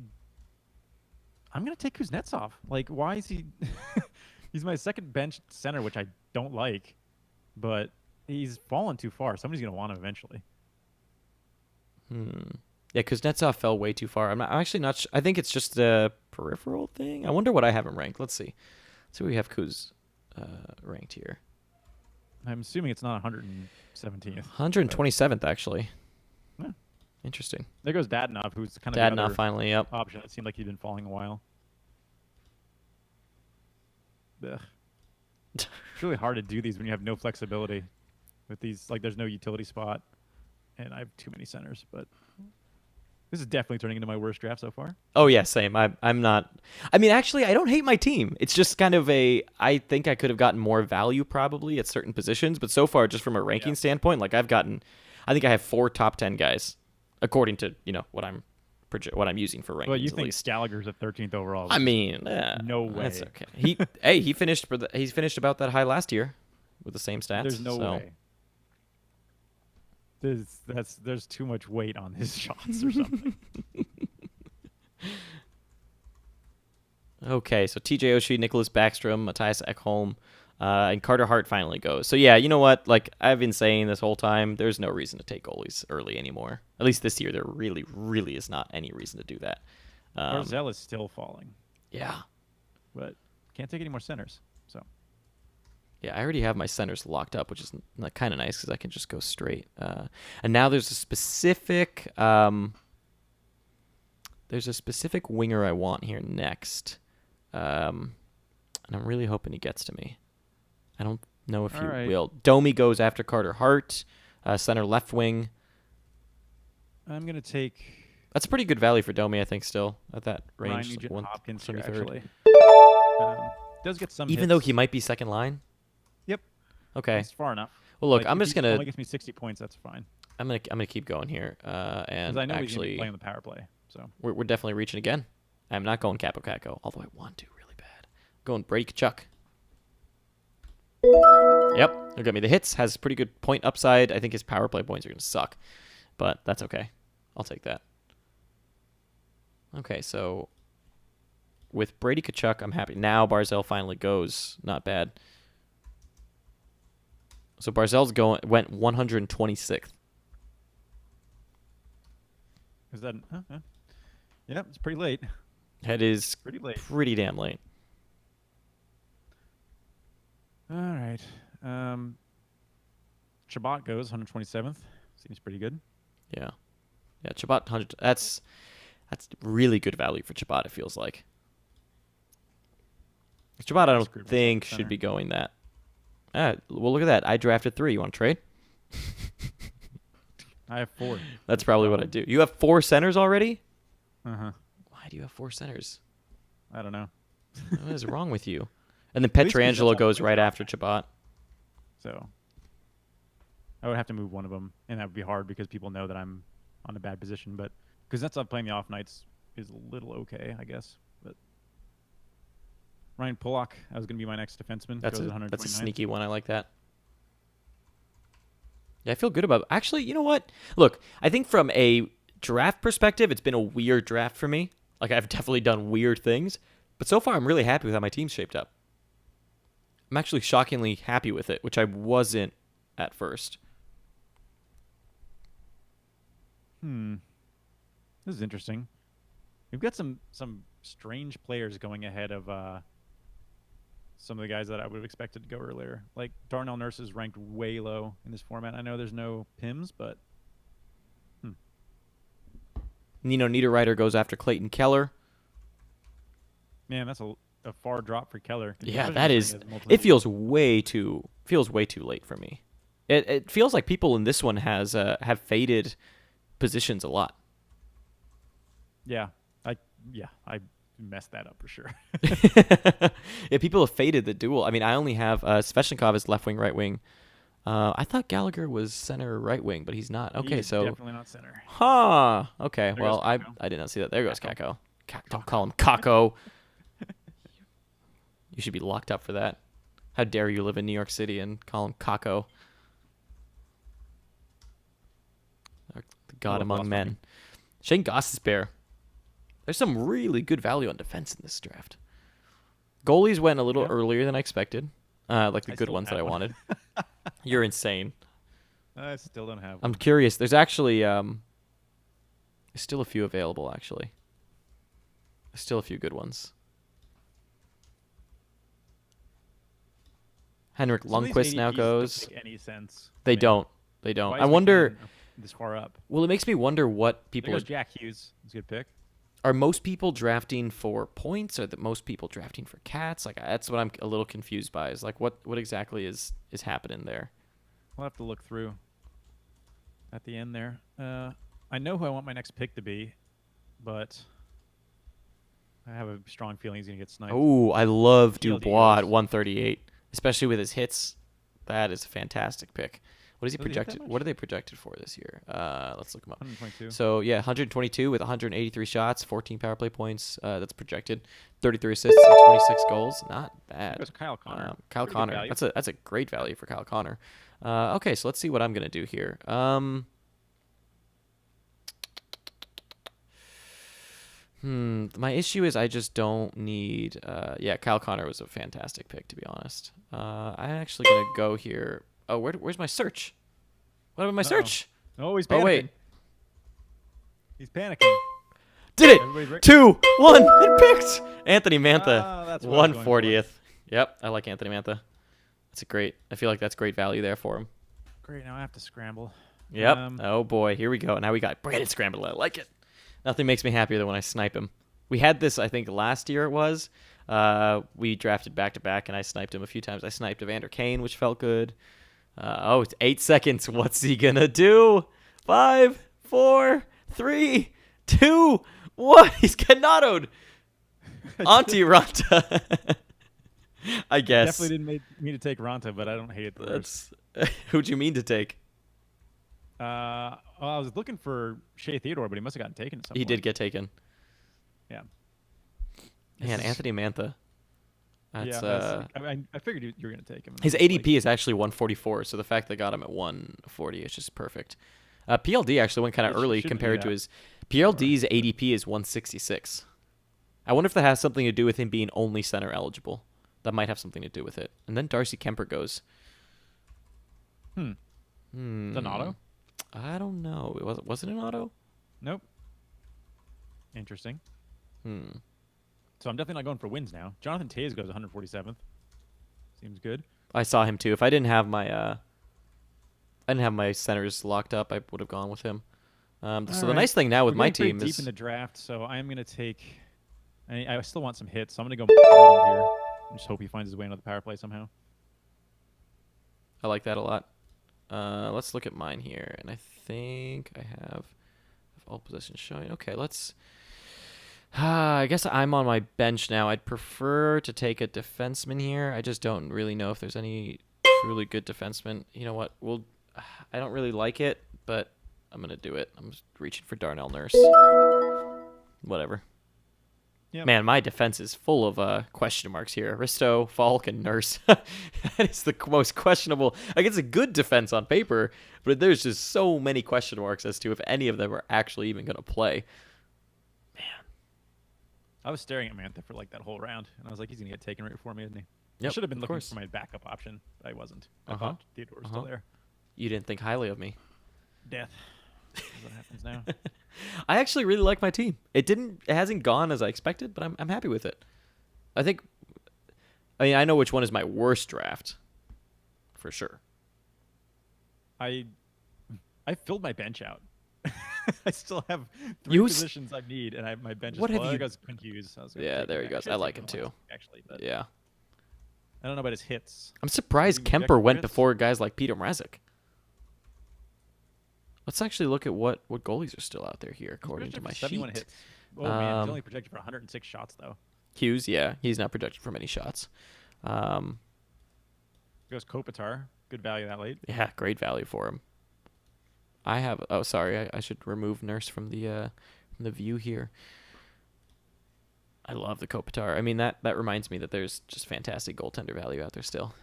gonna take Kuznetsov. Like, why is he? He's my second bench center, which I don't like, but he's fallen too far. Somebody's gonna want him eventually. Yeah, Kuznetsov fell way too far. I'm actually not. I think it's just a peripheral thing. I wonder what I have him ranked. Let's see. Let's see what we have Kuz ranked here. I'm assuming it's not 117th. 127th, actually. Yeah. Interesting. There goes Dadonov, who's kind of the Dadonov other finally up. option. It seemed like he'd been falling a while. Ugh. It's really hard to do these when you have no flexibility. With these, like, there's no utility spot, and I have too many centers. But this is definitely turning into my worst draft so far. Oh yeah, same. I'm not. I mean, actually, I don't hate my team. It's just kind of I think I could have gotten more value probably at certain positions, but so far, just from a ranking standpoint, like I think I have 4 top 10 guys, according to what I'm using for rankings. Well, you at think least. Gallagher's at 13th overall? I mean, no way. That's okay. He finished he's finished about that high last year with the same stats. There's no so. way. There's too much weight on his shots or something. Okay, so TJ Oshie, Nicholas Backstrom, Matthias Ekholm, and Carter Hart finally goes. So yeah, you know what? Like I've been saying this whole time, there's no reason to take goalies early anymore. At least this year, there really, really is not any reason to do that. Barzell is still falling, Yeah. but can't take any more centers. So Yeah, I already have my centers locked up, which is kind of nice because I can just go straight. And now there's a specific winger I want here next, and I'm really hoping he gets to me. I don't know if All you right. will. Domi goes after Carter Hart, center left wing. I'm gonna take That's a pretty good value for Domi, I think, still at that Ryan range. Like Nugent Hopkins here 123rd. actually. Does get some Even hits. though he might be second line. Yep. Okay. He's far enough. Well, look, Like, I'm if just he gonna only gets me 60 points. That's fine. I'm gonna keep going here. And Because I know he's gonna be actually, playing the power play. So we're definitely reaching again. I'm not going Capo Caco, although I want to really bad. Going Brady Kachuk. Yep, he'll get me the hits. Has pretty good point upside. I think his power play points are gonna suck, but that's okay. I'll take that. Okay, so with Brady Kachuk, I'm happy. Now Barzell finally goes. Not bad. So Barzell's went 126th. is that? Yeah, it's pretty late. That is Pretty late. pretty damn late. All right. Chabot goes 127th. Seems pretty good. Yeah. Yeah, Chabot 100. That's really good value for Chabot, it feels like. Chabot, I don't Screwed myself think, at should center. be going that. Well, look at that. I drafted 3. You want to trade? I have 4. That's probably what I do. You have 4 centers already? Uh-huh. Why do you have 4 centers? I don't know. What is wrong with you? And then Least 'cause that's Petrangelo all goes the right players are after Chabot. So I would have to move one of them, and that would be hard because people know that I'm on a bad position. But because that's playing the off nights is a little okay, I guess. But Ryan Pollock, that was going to be my next defenseman. That's goes a, at 129th. that's a sneaky one. I like that. Yeah, I feel good about it. Actually, you know what? Look, I think from a draft perspective, it's been a weird draft for me. Like, I've definitely done weird things. But so far, I'm really happy with how my team's shaped up. I'm actually shockingly happy with it, which I wasn't at first. This is interesting. We've got some strange players going ahead of some of the guys that I would have expected to go earlier. Like Darnell Nurse is ranked way low in this format. I know there's no PIMS, but Nino Niederreiter goes after Clayton Keller. man, that's a far drop for Keller. Yeah, Especially that considering is. he has multiple- It feels way too late for me. It feels like people in this one have faded positions a lot. Yeah, I messed that up for sure. Yeah, people have faded the duel. I mean, I only have Sveshnikov as left wing, right wing. I thought Gallagher was center right wing, but he's not. Okay, He's so definitely not center. huh. Okay, There well, goes I Kako. did not see that. There goes Kako. Kako. Don't call him Kako. You should be locked up for that. How dare you live in New York City and call him Kako? The god Little among lost men. me. Shane Gostisbehere. There's some really good value on defense in this draft. Goalies went a little Yeah. earlier than I expected. Like the I good still ones that I have one. wanted. You're insane. I still don't have I'm one. curious. There's actually there's still a few available, actually. There's still a few good ones. Henrik Some of these Lundqvist now ADPs goes. Don't make any sense. They I mean, don't. They don't. why I is wonder. McKinnon this far up. Well, it makes me wonder what There people goes Jack Hughes. It's a good pick. are most people drafting for points, or that most people drafting for cats. Like, that's what I'm a little confused by. Is like what exactly is happening there? We'll have to look through at the end there. I know who I want my next pick to be, but I have a strong feeling he's going to get sniped. Oh, I love TLD Dubois at goes. 138, especially with his hits. That is a fantastic pick. What is he Does he hit that projected? much? What are they projected for this year? Let's look him up. 122. So yeah, 122 with 183 shots, 14 power play points. That's projected. 33 assists and 26 goals. Not bad. There's Kyle Connor. Kyle Pretty good Connor. value. That's a great value for Kyle Connor. Okay, so let's see what I'm gonna do here. My issue is I just don't need. Yeah, Kyle Connor was a fantastic pick, to be honest. I'm actually gonna go here. Oh, where's my search? What happened to my Uh-oh. search? Oh, he's panicking. Oh wait, He's panicking. did it? Everybody's right. 2-1. It picked Anthony Mantha. Ah, that's what I was going for. 140th. Yep, I like Anthony Mantha. That's a great. I feel like that's great value there for him. Great. Now I have to scramble. Yep. Um, Oh boy, here we go. Now we got Brandon Scramble. I like it. Nothing makes me happier than when I snipe him. We had this, I think, last year it was. We drafted back-to-back, and I sniped him a few times. I sniped Evander Kane, which felt good. It's 8 seconds. What's he going to do? 5, 4, 3, 2, 1. He's canatoed. Auntie Ranta. I guess. Definitely didn't mean to take Ranta, but I don't hate the worst. Who'd you mean to take? Well, I was looking for Shea Theodore, but he must have gotten taken at some He point. did get taken. Yeah. Man, Anthony Mantha. That's, I figured you were going to take him. His ADP is actually 144, so the fact they got him at 140 is just perfect. PLD actually went kind of early compared to his... PLD's ADP is 166. I wonder if that has something to do with him being only center eligible. That might have something to do with it. And then Darcy Kemper goes. Is that an auto? I don't know. Was it an auto? Nope. Interesting. So I'm definitely not going for wins now. Jonathan Toews goes 147th. Seems good. I saw him too. If I didn't have my centers locked up, I would have gone with him. So the nice thing now with my team is deep in the draft. So I'm gonna take. I still want some hits, so I'm gonna go Marlon here. And just hope he finds his way into the power play somehow. I like that a lot. Let's look at mine here, and I think I have all positions showing. Okay, let's. I guess I'm on my bench now. I'd prefer to take a defenseman here. I just don't really know if there's any truly good defenseman. You know what? I don't really like it, but I'm gonna do it. I'm just reaching for Darnell Nurse. Whatever. Yep. Man, my defense is full of question marks here. Aristo, Falk, and Nurse. That is the most questionable. Like, it's a good defense on paper, but there's just so many question marks as to if any of them are actually even going to play. Man. I was staring at Mantha for like that whole round, and I was like, he's going to get taken right before me, isn't he? Yep, I should have been looking for my backup option, but I wasn't. I thought Theodore was still there. You didn't think highly of me. Death. That's what happens now. I actually really like my team. It hasn't gone as I expected, but I'm happy with it. I know which one is my worst draft, for sure. I filled my bench out. I still have 3 positions I need, and my bench is full. I was confused. There he goes. I like him too. Actually, but yeah. I don't know about his hits. I'm surprised Kemper went before guys like Peter Mrazek. Let's actually look at what goalies are still out there here, according to my sheet. 71 hits. Oh, man. He's only projected for 106 shots, though. Hughes, yeah. He's not projected for many shots. Goes Kopitar. Good value that late. Yeah, great value for him. I have... Oh, sorry. I should remove Nurse from the view here. I love the Kopitar. I mean, that reminds me that there's just fantastic goaltender value out there still.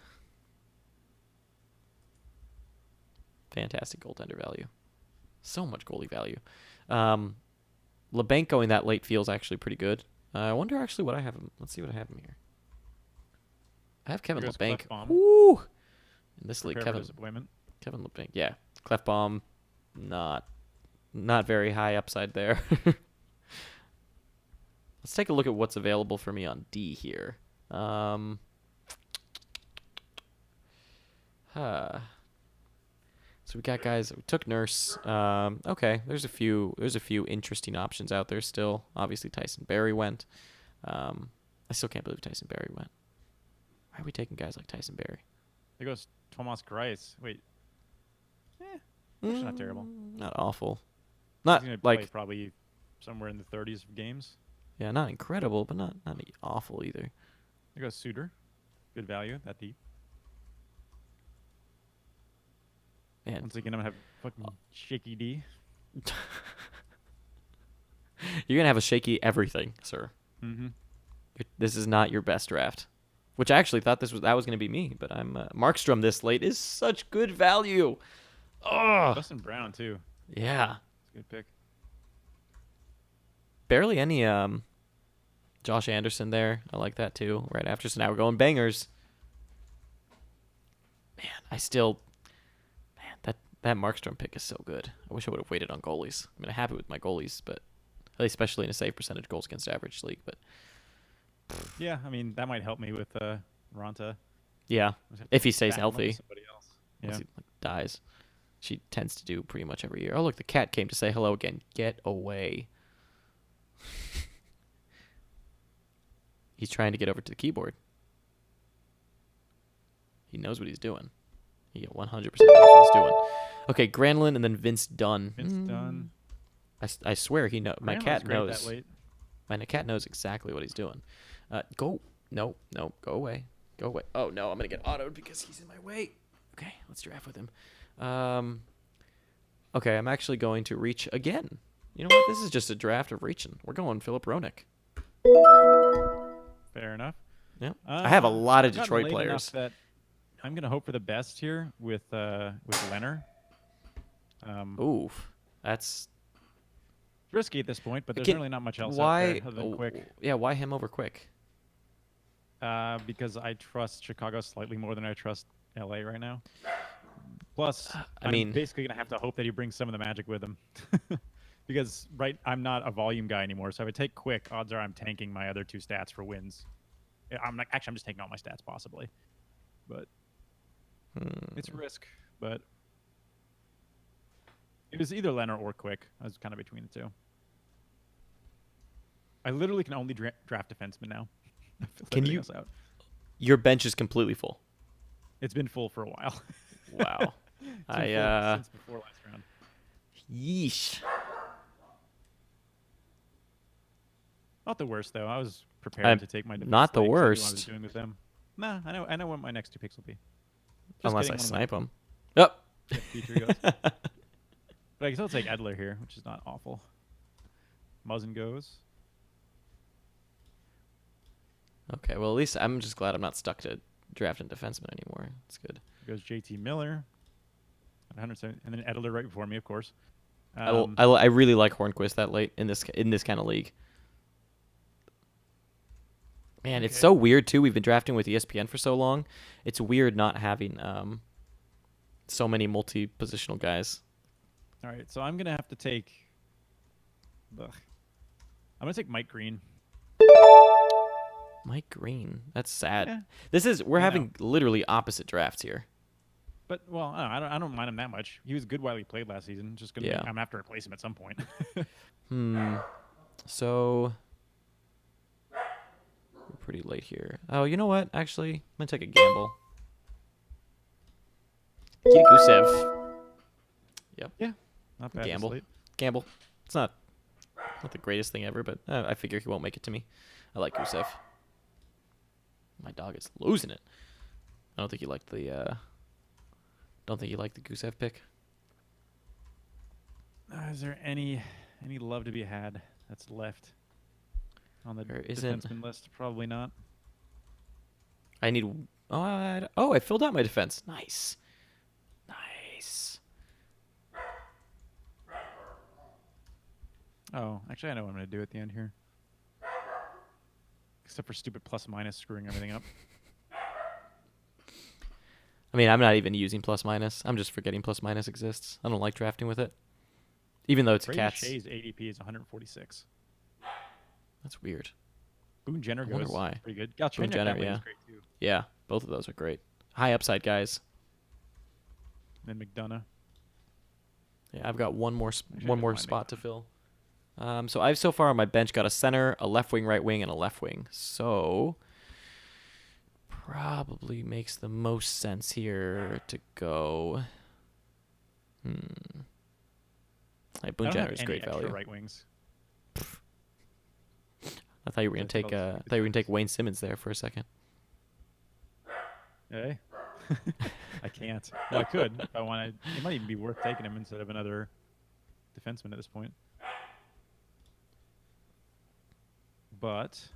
Fantastic goaltender value. So much goalie value. LeBanc going that late feels actually pretty good. I wonder actually what I have him. Let's see what I have him here. I have Kevin LeBanc. Woo! In this league, Kevin LeBanc. Yeah, Clefbaum, not very high upside there. Let's take a look at what's available for me on D here. So we got guys. We took Nurse. Okay, there's a few interesting options out there still. Obviously, Tyson Barrie went. I still can't believe Tyson Barrie went. Why are we taking guys like Tyson Barrie? There goes Tomas Greiss. Wait. Actually not terrible. Not awful. Not He's gonna like play probably somewhere in the 30s of games. Yeah, not incredible, but not awful either. There goes Suter. Good value. That deep. Man. Once again, I'm gonna have fucking shaky D. You're gonna have a shaky everything, sir. Mm-hmm. This is not your best draft. Which I actually thought that was gonna be me, but I'm Markstrom this late is such good value. Oh, Dustin Brown too. Yeah. Good pick. Barely any Josh Anderson there. I like that too. Right after, so now we're going bangers. Man, that Markstrom pick is so good. I wish I would have waited on goalies. I'm happy with my goalies, but especially in a save percentage goals against average league. But yeah, I mean that might help me with Ranta. Yeah, if he stays healthy. Somebody else. Unless he dies. She tends to do pretty much every year. Oh, look, the cat came to say hello again. Get away. He's trying to get over to the keyboard. He knows what he's doing. He 100% knows what he's doing. Okay, Granlund and then Vince Dunn. Vince Dunn. I swear he knows. My cat Great knows. that late. My cat knows exactly what he's doing. Go. No. Go away. Go away. Oh, no. I'm going to get autoed because he's in my way. Okay, let's draft with him. Okay, I'm actually going to reach again. You know what? This is just a draft of reaching. We're going Philip Roenick. Fair enough. Yeah. I have a lot of I've gotten Detroit late players. enough that I'm going to hope for the best here with Leonard. Oof. That's Risky at this point, but there's Can- really not much else why. out there other than Quick. Yeah, why him over Quick? Because I trust Chicago slightly more than I trust LA right now. Plus, I mean- I'm basically going to have to hope that he brings some of the magic with him. Because I'm not a volume guy anymore, so if I take Quick, odds are I'm tanking my other 2 stats for wins. I'm just taking all my stats possibly. But it's a risk, but it was either Leonard or Quick. I was kind of between the two. I literally can only draft defensemen now. Can you- Else out. Your bench is completely full. It's been full for a while. Wow. It's been full since before last round. Yeesh. Not the worst though. I was prepared to take my defense not the legs. I knew what I was worst. doing with them. Nah, I know what my next 2 picks will be. Just Unless kidding, I one snipe of him. Yep. my feature goes. But I can still take Edler here, which is not awful. Muzzin goes. Okay, well, at least I'm just glad I'm not stuck to drafting defenseman anymore. It's good. Goes JT Miller. 170, and then Edler right before me, of course. I really like Hornquist that late in this kind of league. Man, it's Okay. so weird too. We've been drafting with ESPN for so long. It's weird not having so many multi-positional guys. All right, so I'm gonna have to take. I'm gonna take Mike Green. Mike Green. That's sad. Yeah. We're I know. having literally opposite drafts here. But well, I don't mind him that much. He was good while he played last season. Just gonna, Yeah. I'm gonna have to replace him at some point. So we're pretty late here. Oh, you know what? Actually, I'm gonna take a gamble. Nikita Gusev. Yep. Yeah, not bad. Gamble. Slate. Gamble. It's not the greatest thing ever, but I figure he won't make it to me. I like Gusev. My dog is losing it. I don't think he liked the. Don't think you liked the Gusev pick. Is there any love to be had that's left on the There isn't. defenseman list? Probably not. I need. I filled out my defense. Nice. Nice. Oh, actually, I know what I'm gonna do at the end here. Except for stupid plus minus screwing everything up. I mean, I'm not even using plus minus. I'm just forgetting plus minus exists. I don't like drafting with it. Even though it's Brady cats. Shea's ADP is 146. That's weird. Boone Jenner I wonder goes why. pretty good. Boone Galchenyuk Jenner, that way is yeah. great too. Yeah, both of those are great. High upside guys. And then McDonough. Yeah, I've got one more Actually, I one don't more mind spot to fill. So I've so far on my bench got a center, a left wing, right wing, and a left wing. So probably makes the most sense here to go. Hey, Boone I don't Jenner have is any great extra value. right wings. I thought you were gonna That's take. what I was I thought you were gonna take Wayne Simmons there for a second. Hey. I can't. Well, I could if I wanted. It might even be worth taking him instead of another defenseman at this point. But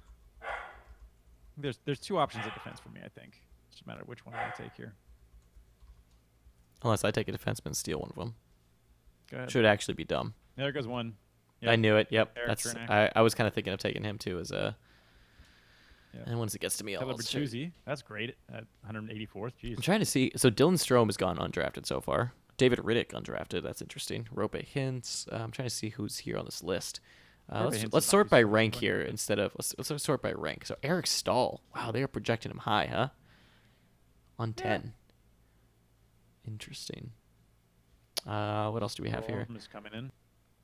there's 2 options at defense for me, I think. It's just a matter of which one I take here. Unless I take a defenseman and steal one of them. Go ahead. Should actually be dumb. There goes one. I knew it. Yep. Eric That's. Chernak. I was kind of thinking of taking him too as a. Yeah. And once it gets to me, Taylor I'll check. Bertuzzi. That's great at 184th. Jeez. I'm trying to see. So Dylan Strome has gone undrafted so far. David Riddick undrafted. That's interesting. Rope Hintz. I'm trying to see who's here on this list. Rope Hintz Let's is sort by obviously rank one. here instead of let's sort by rank. So Eric Stahl. Wow, they are projecting him high, huh? On 10. Interesting. What else do we have here? Storm is coming in.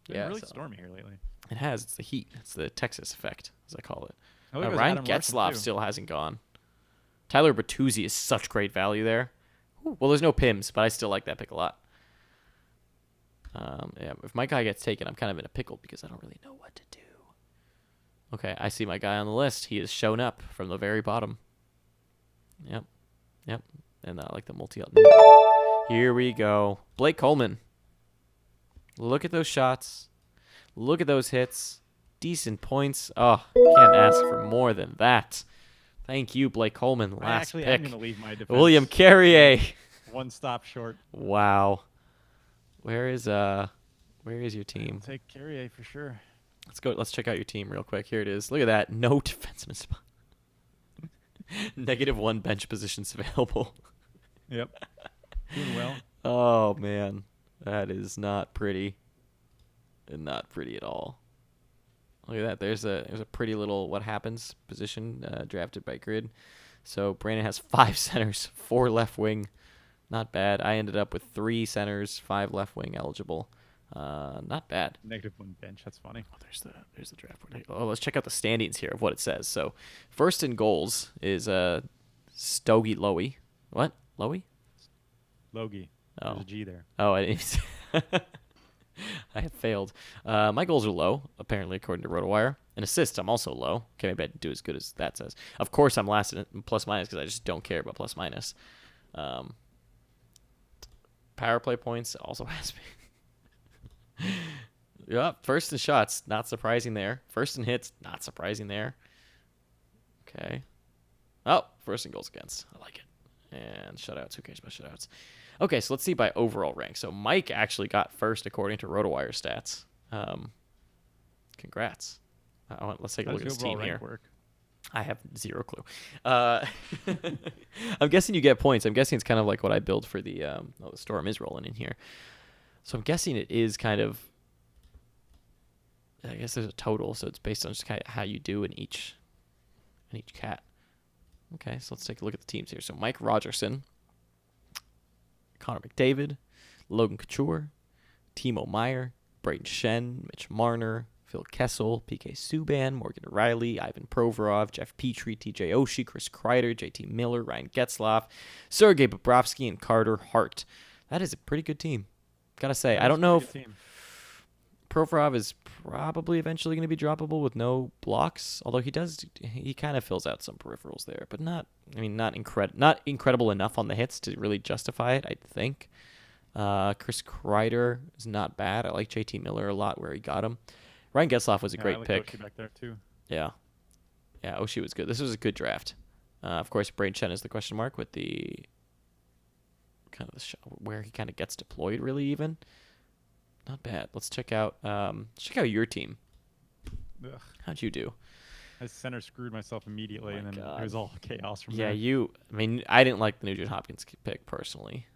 Been Yeah, really so- stormy here lately. It has. It's the heat. It's the Texas effect, as I call it. I believe it was Ryan Adam Larson, Getzlaf too. still hasn't gone. Tyler Bertuzzi is such great value there. Ooh, well, there's no Pims, but I still like that pick a lot. Yeah, if my guy gets taken, I'm kind of in a pickle because I don't really know what to do. Okay, I see my guy on the list. He has shown up from the very bottom. Yep. And I like the multi. Here we go. Blake Coleman. Look at those shots. Look at those hits. Decent points. Oh, can't ask for more than that. Thank you, Blake Coleman. I Last actually pick. am going to leave my defense. William Carrier. One stop short. Wow. Where is your team? I'll take Carrier for sure. Let's go. Let's check out your team real quick. Here it is. Look at that. No defenseman spot. -1 bench positions available. Yep. Doing well. Oh man, that is not pretty. Not pretty at all. Look at that. There's a pretty little what happens position drafted by grid. So Brandon has 5 centers, 4 left wing. Not bad. I ended up with 3 centers, 5 left wing eligible. Not bad. -1 bench. That's funny. Oh, there's the draft board. Oh, let's check out the standings here of what it says. So, first in goals is Stogie Lowy. What? Lowy? Logie. Oh. There's a G there. Oh, I didn't. I have failed. My goals are low, apparently, according to RotoWire. And assists, I'm also low. Okay, maybe I didn't do as good as that says. Of course, I'm last in plus minus because I just don't care about plus minus. Power play points also has me. Yeah, first in shots, not surprising there. First in hits, not surprising there. Okay. Oh, first in goals against. I like it. And shutouts. Who cares about shutouts? Okay, so let's see by overall rank. So Mike actually got first according to RotoWire stats. Congrats. Let's take a look at his team here. Work? I have 0 clue. I'm guessing you get points. I'm guessing it's kind of like what I build for the the Storm is rolling in here. So I'm guessing it is kind of, I guess there's a total, so it's based on just kind of how you do in each cat. Okay, so let's take a look at the teams here. So Mike Rogerson, Connor McDavid, Logan Couture, Timo Meyer, Braden Shen, Mitch Marner, Phil Kessel, PK Subban, Morgan Riley, Ivan Provorov, Jeff Petrie, TJ Oshie, Chris Kreider, JT Miller, Ryan Getzlaf, Sergei Bobrovsky, and Carter Hart. That is a pretty good team. Gotta say, I don't know if Provorov is probably eventually going to be droppable with no blocks, although he kind of fills out some peripherals there, but not incredible enough on the hits to really justify it, I think. Chris Kreider is not bad. I like JT Miller a lot where he got him. Ryan Getzlaf was a great pick. Oshie back there too. Yeah, Oshie was good. This was a good draft. Of course, Braden Shen is the question mark with the kind of the shot where he kind of gets deployed really even. Not bad. Let's check out your team. Ugh. How'd you do? I center screwed myself immediately, Oh and my then God. it was all chaos from Yeah, there. I didn't like the Nugent Hopkins pick personally.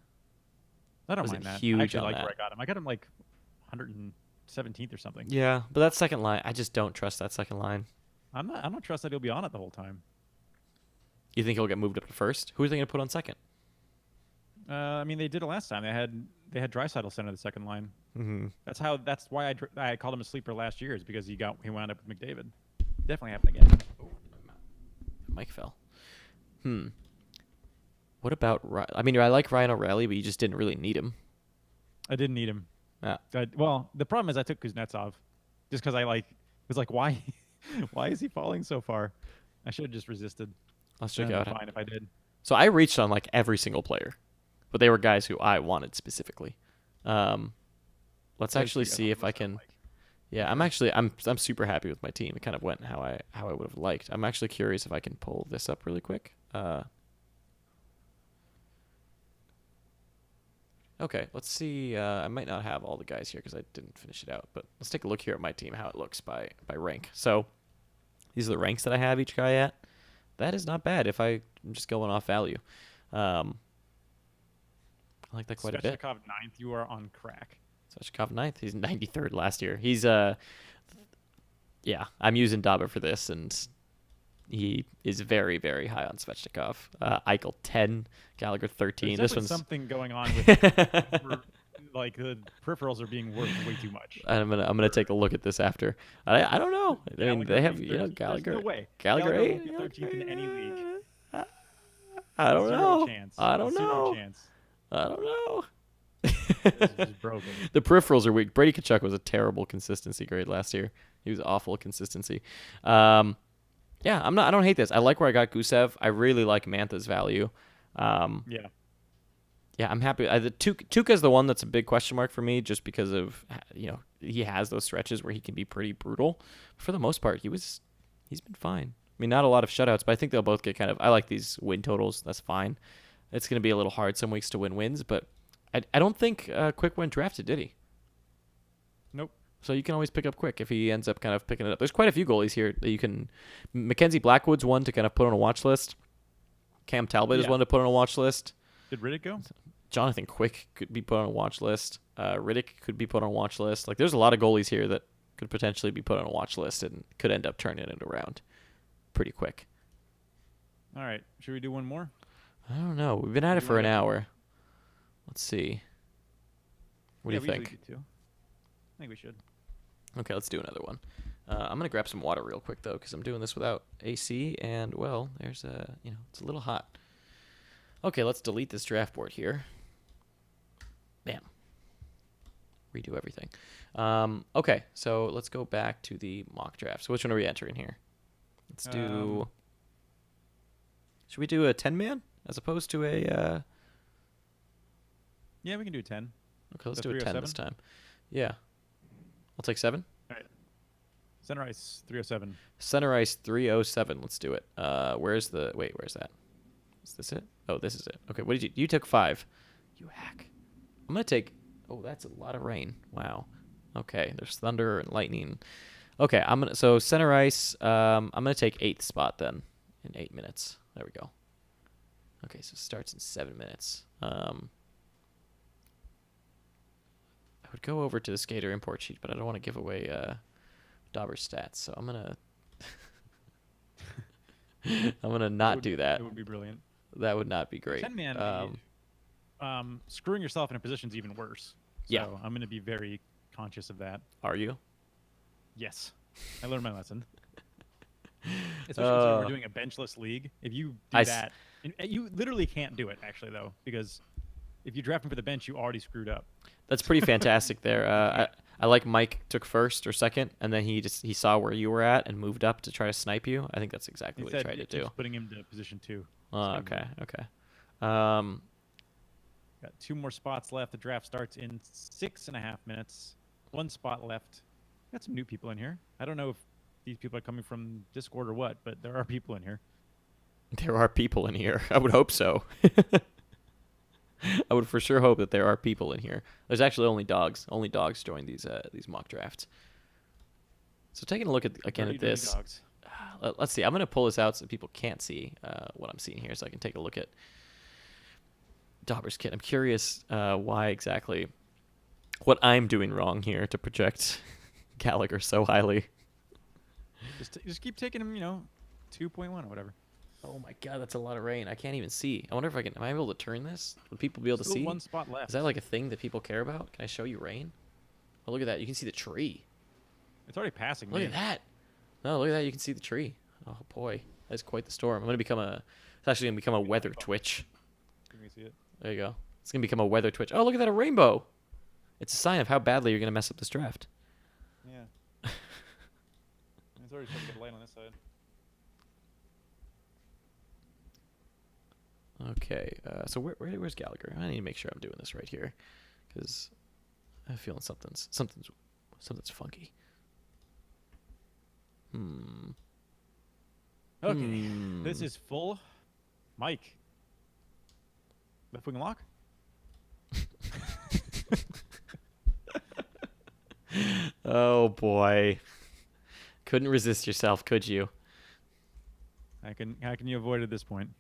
I don't wasn't mind that. huge I actually on like that. where I got him. I got him like 117th or something. Yeah, but that second line, I just don't trust that second line. I don't trust that he'll be on it the whole time. You think he'll get moved up to first? Who are they going to put on second? I mean, they did it last time. They had Draisaitl center the second line. Mm-hmm. That's why I called him a sleeper last year, is because he wound up with McDavid. Definitely happen again. Mike fell. What about I like Ryan O'Reilly, but you just didn't really need him. I didn't need him. Yeah. Well, the problem is I took Kuznetsov just because I was like, why is he falling so far? I should have just resisted. Let's check That'd out. be fine if I did. So I reached on like every single player, but they were guys who I wanted specifically. Let's actually see if I can. Yeah, I'm super happy with my team. It kind of went how I would have liked. I'm actually curious if I can pull this up really quick. Okay, let's see. I might not have all the guys here because I didn't finish it out, but let's take a look here at my team, how it looks by rank. So these are the ranks that I have each guy at. That is not bad if I'm just going off value. I like that quite a bit. Svechnikov 9th, you are on crack. Svechnikov 9th. He's 93rd last year. He's yeah, I'm using Daba for this, and he is very, very high on Svechnikov. Eichel 10, Gallagher 13. There's This one's something going on with like the peripherals are being worth way too much. I'm gonna take a look at this after. I don't know. I mean, Gallagher they have being There's Gallagher. no way. Gallagher Gallagher 8. won't get 13th in any league. I I don't Zero know. chance. I don't Zero know. chance. I don't know. This is just broken. The peripherals are weak. Brady Tkachuk was a terrible consistency grade last year. He was awful at consistency. Yeah, I don't hate this. I like where I got Gusev. I really like Mantha's value. Yeah. Yeah, I'm happy. The Tuukka's the one that's a big question mark for me, just because of he has those stretches where he can be pretty brutal. For the most part, he's been fine. I mean, not a lot of shutouts, but I think they'll both get kind of. I like these win totals. That's fine. It's going to be a little hard some weeks to win wins, but I don't think Quick went drafted, did he? Nope. So you can always pick up Quick if he ends up kind of picking it up. There's quite a few goalies here that you can. Mackenzie Blackwood's one to kind of put on a watch list. Cam Talbot is one to put on a watch list. Did Riddick go? Jonathan Quick could be put on a watch list. Riddick could be put on a watch list. Like, there's a lot of goalies here that could potentially be put on a watch list and could end up turning it around pretty quick. All right. Should we do one more? I don't know. We've been at it for an hour. Let's see. What do you think? I think we should. Okay, let's do another one. I'm going to grab some water real quick, though, because I'm doing this without AC, and, well, there's it's a little hot. Okay, let's delete this draft board here. Bam. Redo everything. Okay, so let's go back to the mock draft. So which one are we entering here? Let's do... Should we do a 10-man as opposed to a... Yeah, we can do 10. Okay, let's do a 10 this time. Yeah. I'll take 7. All right. Center ice 307. Center ice 307. Let's do it. Where's that? Is this it? Oh, this is it. Okay, what did you took 5. You hack. I'm going to take... Oh, that's a lot of rain. Wow. Okay, there's thunder and lightning. Okay, so center ice, I'm going to take 8th spot then in 8 minutes. There we go. Okay, so it starts in 7 minutes. I would go over to the skater import sheet, but I don't want to give away Dauber's stats, so I'm going to not do that. It would be brilliant. That would not be great. 10-man, screwing yourself in a position is even worse. So yeah. I'm going to be very conscious of that. Are you? Yes. I learned my lesson. Especially when we're doing a benchless league. If you do that, you literally can't do it, actually, though, because if you draft him for the bench, you already screwed up. That's pretty fantastic there. I like Mike took 1st or 2nd, and then he saw where you were at and moved up to try to snipe you. I think that's exactly what he tried to do. Putting him to position 2. Okay. Got 2 more spots left. The draft starts in 6.5 minutes. 1 spot left. Got some new people in here. I don't know if these people are coming from Discord or what, but there are people in here. There are people in here. I would hope so. I would for sure hope that there are people in here. There's actually only dogs. Only dogs join these mock drafts. So taking a look at this. Let's see. I'm going to pull this out so people can't see what I'm seeing here, so I can take a look at Dauber's kit. I'm curious why exactly what I'm doing wrong here to project Gallagher so highly. Just keep taking him, 2.1 or whatever. Oh my god, that's a lot of rain. I can't even see. I wonder if am I able to turn this? Would people be able to see? 1 spot left. Is that like a thing that people care about? Can I show you rain? Oh, look at that. You can see the tree. It's already passing. Look at that. No, look at that. You can see the tree. Oh boy, that's quite the storm. It's actually gonna become a weather twitch. Can we see it? There you go. It's gonna become a weather twitch. Oh, look at that, a rainbow. It's a sign of how badly you're gonna mess up this draft. Yeah. It's already starting to get light on this side. Okay, so where's Gallagher? I need to make sure I'm doing this right here, because I'm feeling something's funky. Okay, this is full. Mike. Left wing lock. Oh boy, couldn't resist yourself, could you? How can you avoid at this point?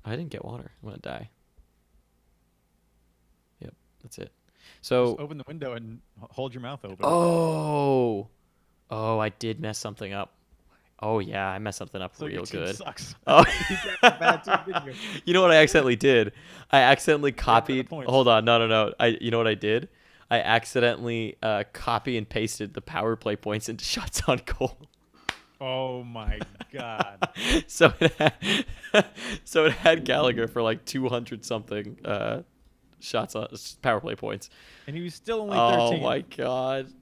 I didn't get water. I'm gonna die. Yep, that's it. So just open the window and hold your mouth open. Oh, I did mess something up. Oh yeah, I messed something up So your real team good. sucks. Oh, You drafted a bad team, didn't you? you know what I accidentally did? I accidentally Ran out of copied. points. Hold on, no. You know what I did? I accidentally copy and pasted the power play points into shots on goal. Oh my god. so it had, so it had Gallagher for like 200 something shots on power play points. And he was still only Oh 13. my god.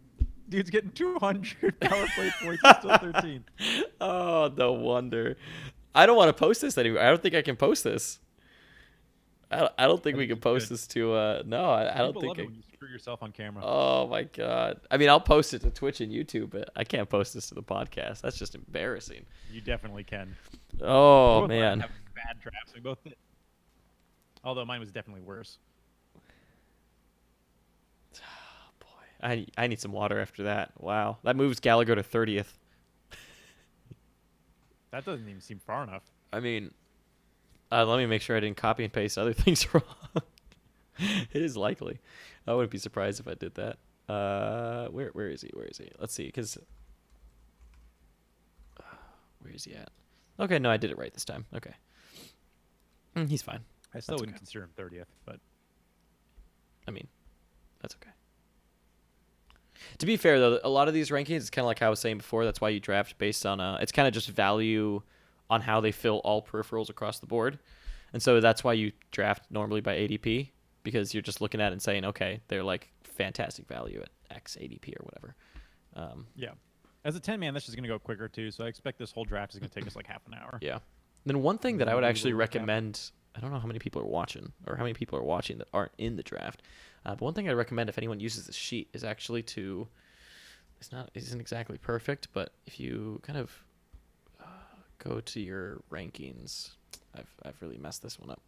Dude's getting 200 power play points. He's still 13. Oh, no wonder. I don't want to post this anymore. I don't think I can post this. I don't think I we think can you post could. this to no, I don't People think love it I. when you screw yourself on camera. Oh my god. I mean, I'll post it to Twitch and YouTube, but I can't post this to the podcast. That's just embarrassing. You definitely can. Oh Both man. have bad drafts. We both did. Although mine was definitely worse. Boy, I need some water after that. Wow. That moves Gallagher to 30th. That doesn't even seem far enough. I mean, let me make sure I didn't copy and paste other things wrong. It is likely. I wouldn't be surprised if I did that. Where is he? Where is he? Let's see, because where is he at? Okay, no, I did it right this time. Okay, he's fine. I still That's wouldn't okay. consider him 30th, but I mean, that's okay. To be fair, though, a lot of these rankings, it's kind of like how I was saying before. That's why you draft based on it's kind of just value on how they fill all peripherals across the board, and so that's why you draft normally by ADP, because you're just looking at it and saying, okay, they're like fantastic value at X ADP or whatever. yeah. As a 10-man, this is going to go quicker, too, so I expect this whole draft is going to take us like half an hour. Yeah. Then one thing that I Maybe would a actually little recap. recommend, I don't know how many people are watching or how many people are watching that aren't in the draft, but one thing I recommend if anyone uses this sheet is actually to, isn't exactly perfect, but if you kind of go to your rankings, I've really messed this one up.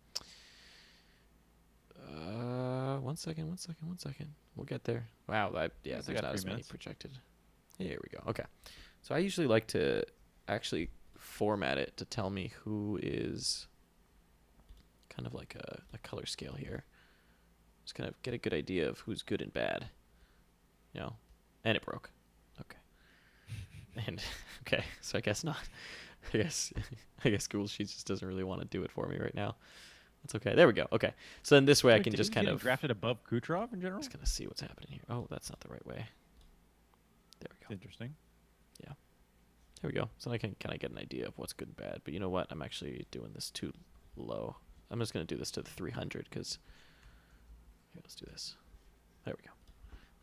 One second. We'll get there. Wow, Yes, there's I got not 3 as many minutes. projected. Here we go. Okay. So I usually like to actually format it to tell me who is kind of like a color scale here. Just kind of get a good idea of who's good and bad. You know, and it broke. Okay. And okay, so I guess not. I guess Google Sheets just doesn't really want to do it for me right now. That's okay. There we go. Okay. So then this way I Wait, can did just he kind get of drafted above Kucherov in general? just kind of see what's happening here. Oh, that's not the right way. There we It's go. interesting. There we go. So I can kind of get an idea of what's good and bad. But you know what? I'm actually doing this too low. I'm just going to do this to the 300 because let's do this. There we go.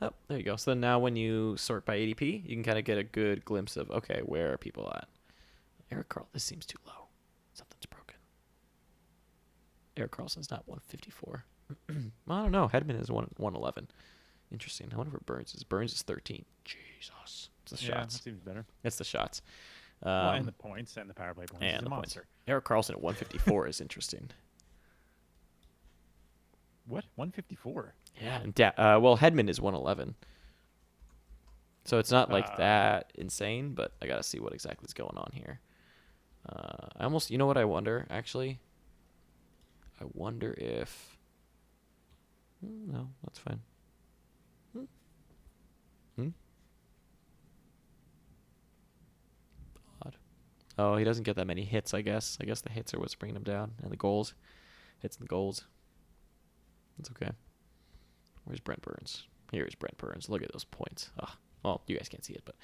Oh, there you go. So then now when you sort by ADP, you can kind of get a good glimpse of, okay, where are people at? Eric Carl, this seems too low. Something's broken. Eric Carlson's not 154. Well, I don't know. Hedman is 111. Interesting. I wonder where Burns is. Burns is 13. Jesus. It's the Yeah, shots. that seems better. It's the shots. Well, and the points and the power play points. He's and a the points. monster. Eric Carlson at 154 is interesting. What? 154? Yeah. And well, Hedman is 111. So it's not like that insane, but I got to see what exactly is going on here. I almost, you know what I wonder, actually? I wonder if... No, that's fine. Odd. Oh, he doesn't get that many hits, I guess. I guess the hits are what's bringing him down. And the goals. Hits and the goals. That's okay. Where's Brent Burns? Here is Brent Burns. Look at those points. Ah, well, you guys can't see it, but